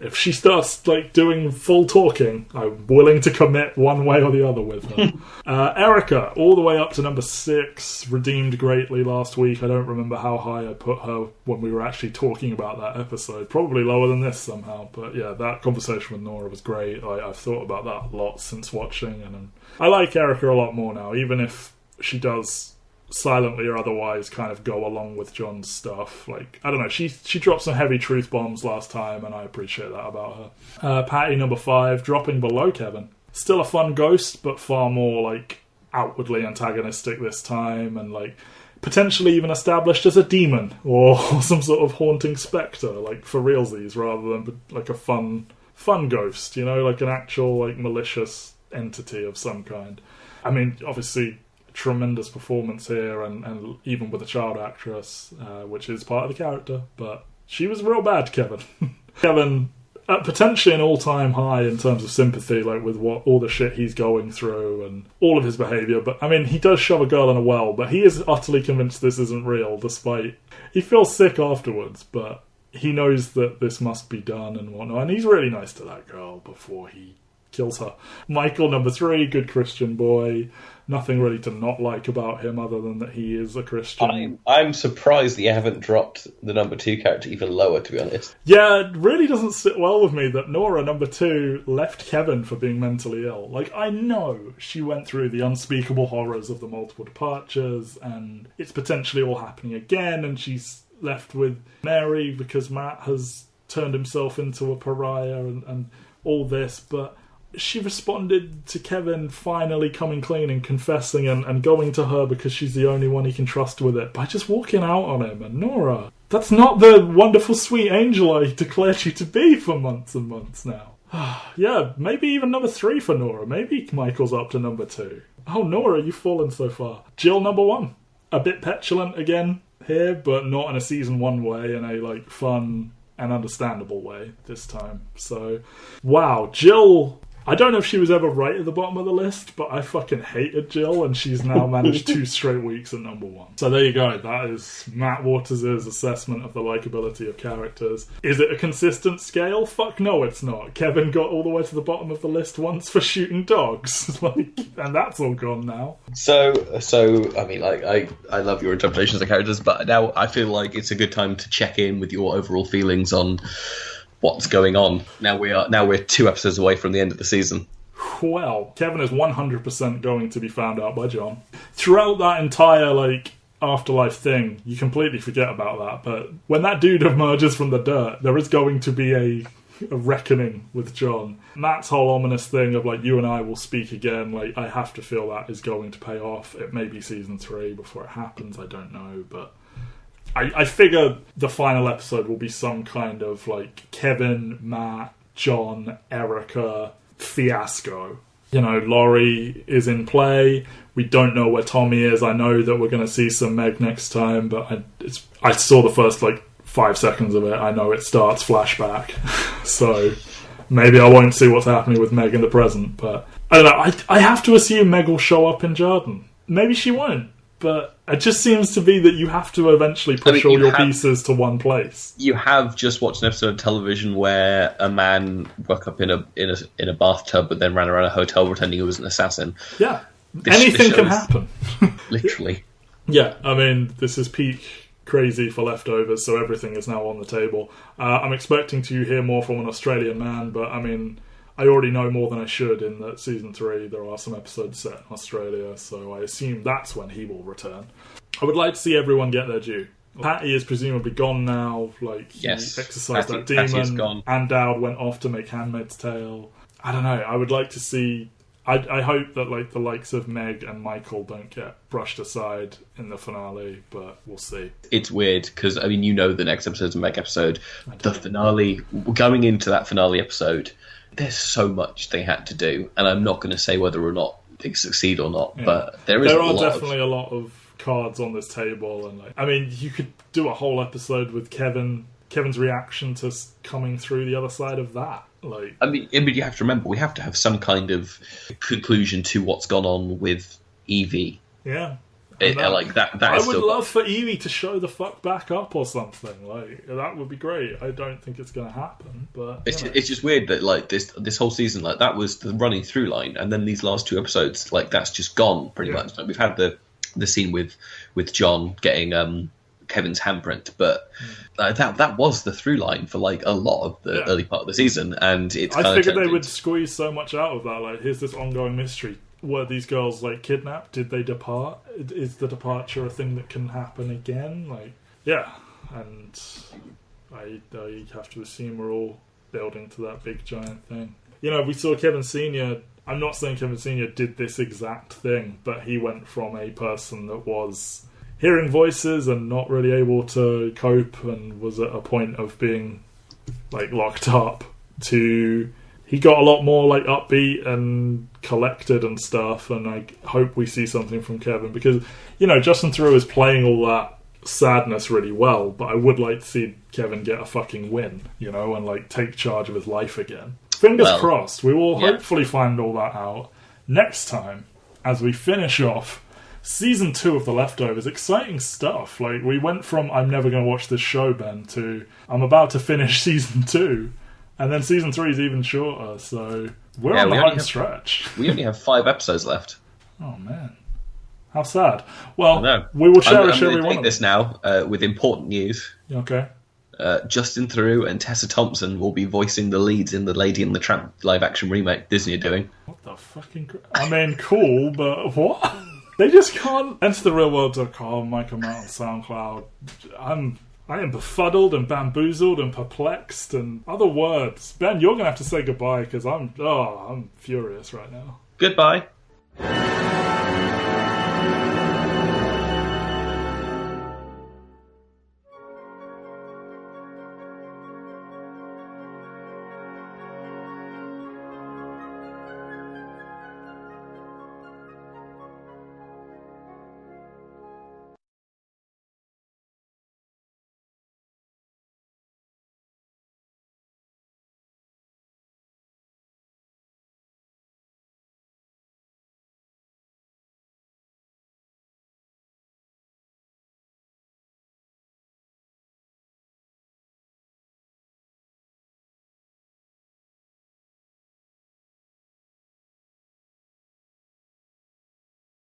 If she starts doing full talking, I'm willing to commit one way or the other with her. Erica, all the way up to number 6, redeemed greatly last week. I don't remember how high I put her when we were actually talking about that episode. Probably lower than this somehow. But yeah, that conversation with Nora was great. I've thought about that a lot since watching, and I like Erica a lot more now, even if she does silently or otherwise kind of go along with John's stuff. I don't know, she dropped some heavy truth bombs last time, and I appreciate that about her. Patti, number 5, dropping below Kevin. Still a fun ghost, but far more outwardly antagonistic this time, and potentially even established as a demon or some sort of haunting spectre, for realsies, rather than a fun ghost, an actual malicious entity of some kind. I mean, obviously tremendous performance here, and even with a child actress, which is part of the character, but she was real bad, Kevin. Kevin, potentially an all-time high in terms of sympathy, with what all the shit he's going through and all of his behaviour. But I mean, he does shove a girl in a well, but he is utterly convinced this isn't real, despite he feels sick afterwards, but he knows that this must be done and whatnot, and he's really nice to that girl before he kills her. Michael, number 3, good Christian boy. Nothing really to not like about him other than that he is a Christian. I'm surprised that you haven't dropped the number 2 character even lower, to be honest. Yeah, it really doesn't sit well with me that Nora, number 2, left Kevin for being mentally ill. I know she went through the unspeakable horrors of the multiple departures, and it's potentially all happening again, and she's left with Mary because Matt has turned himself into a pariah and all this, but she responded to Kevin finally coming clean and confessing and going to her because she's the only one he can trust with it by just walking out on him. And Nora, that's not the wonderful sweet angel I declared you to be for months and months now. Yeah, maybe even number 3 for Nora. Maybe Michael's up to number 2. Oh, Nora, you've fallen so far. Jill, number 1. A bit petulant again here, but not in a season 1 way, in a fun and understandable way this time. So, wow, Jill, I don't know if she was ever right at the bottom of the list, but I fucking hated Jill, and she's now managed 2 straight weeks at number 1. So there you go. That is Matt Waters' assessment of the likability of characters. Is it a consistent scale? Fuck no, it's not. Kevin got all the way to the bottom of the list once for shooting dogs, and that's all gone now. So I mean, I love your interpretations of characters, but now I feel like it's a good time to check in with your overall feelings on what's going on. Now we're 2 episodes away from the end of the season. Well, Kevin is 100% going to be found out by John. Throughout that entire afterlife thing, you completely forget about that. But when that dude emerges from the dirt, there is going to be a reckoning with John. Matt's whole ominous thing of like, you and I will speak again, like, I have to feel that is going to pay off. It may be season 3 before it happens, I don't know, but I figure the final episode will be some kind of like Kevin, Matt, John, Erica fiasco. You know, Laurie is in play. We don't know where Tommy is. I know that we're going to see some Meg next time, but I saw the first like 5 seconds of it. I know it starts flashback, so maybe I won't see what's happening with Meg in the present. But I don't know. I have to assume Meg will show up in Jordan. Maybe she won't, but it just seems to be that you have to eventually push all your pieces to one place. You have just watched an episode of television where a man woke up in a bathtub, but then ran around a hotel pretending he was an assassin. Yeah, anything can happen. Literally. Yeah, I mean, this is peak crazy for Leftovers, so everything is now on the table. I'm expecting to hear more from an Australian man, but I mean, I already know more than I should in that season 3 there are some episodes set in Australia, so I assume that's when he will return. I would like to see everyone get their due. Patti is presumably gone now, like, he exercised that demon, and Dowd went off to make Handmaid's Tale. I don't know, I would like to see... I hope that like the likes of Meg and Michael don't get brushed aside in the finale, but we'll see. It's weird, because, I mean, you know the next episode's a Meg episode. The finale, going into that finale episode, there's so much they had to do, and I'm not going to say whether or not they succeed or not, but there are definitely a lot of cards on this table, and like, I mean, you could do a whole episode with Kevin's reaction to coming through the other side of that. Like, I mean, you have to remember, we have to have some kind of conclusion to what's gone on with Evie. Yeah. Like that. I would love for Evie to show the fuck back up or something. Like, that would be great. I don't think it's going to happen, but it's just weird that like this whole season, like, that was the running through line, and then these last 2 episodes, like, that's just gone pretty much. Like, we've had the scene with John getting Kevin's handprint, but that was the through line for like a lot of the early part of the season, and I figured they would squeeze so much out of that. Like, here's this ongoing mystery: were these girls like kidnapped? Did they depart? Is the departure a thing that can happen again? Like, yeah, and I have to assume we're all building to that big giant thing. You know, we saw Kevin Senior. I'm not saying Kevin Senior did this exact thing, but he went from a person that was hearing voices and not really able to cope and was at a point of being like locked up, to he got a lot more like upbeat and collected and stuff, and I hope we see something from Kevin, because, you know, Justin Theroux is playing all that sadness really well, but I would like to see Kevin get a fucking win, you know, and like take charge of his life again. Fingers crossed. We will hopefully find all that out next time as we finish off Season 2 of The Leftovers. Exciting stuff. Like, we went from I'm never going to watch this show, Ben, to I'm about to finish Season 2, and then Season 3 is even shorter, so we're on the home stretch. We only have 5 episodes left. Oh, man. How sad. Well, we will cherish every one of them. This now with important news. Okay. Justin Theroux and Tessa Thompson will be voicing the leads in the Lady and the Tramp live-action remake Disney are doing. What the fucking... I mean, cool, but what? They just can't. EnterTheRealWorld.com, Michael Matt on SoundCloud. I am befuddled and bamboozled and perplexed and other words. Ben, you're going to have to say goodbye, because I'm furious right now. Goodbye.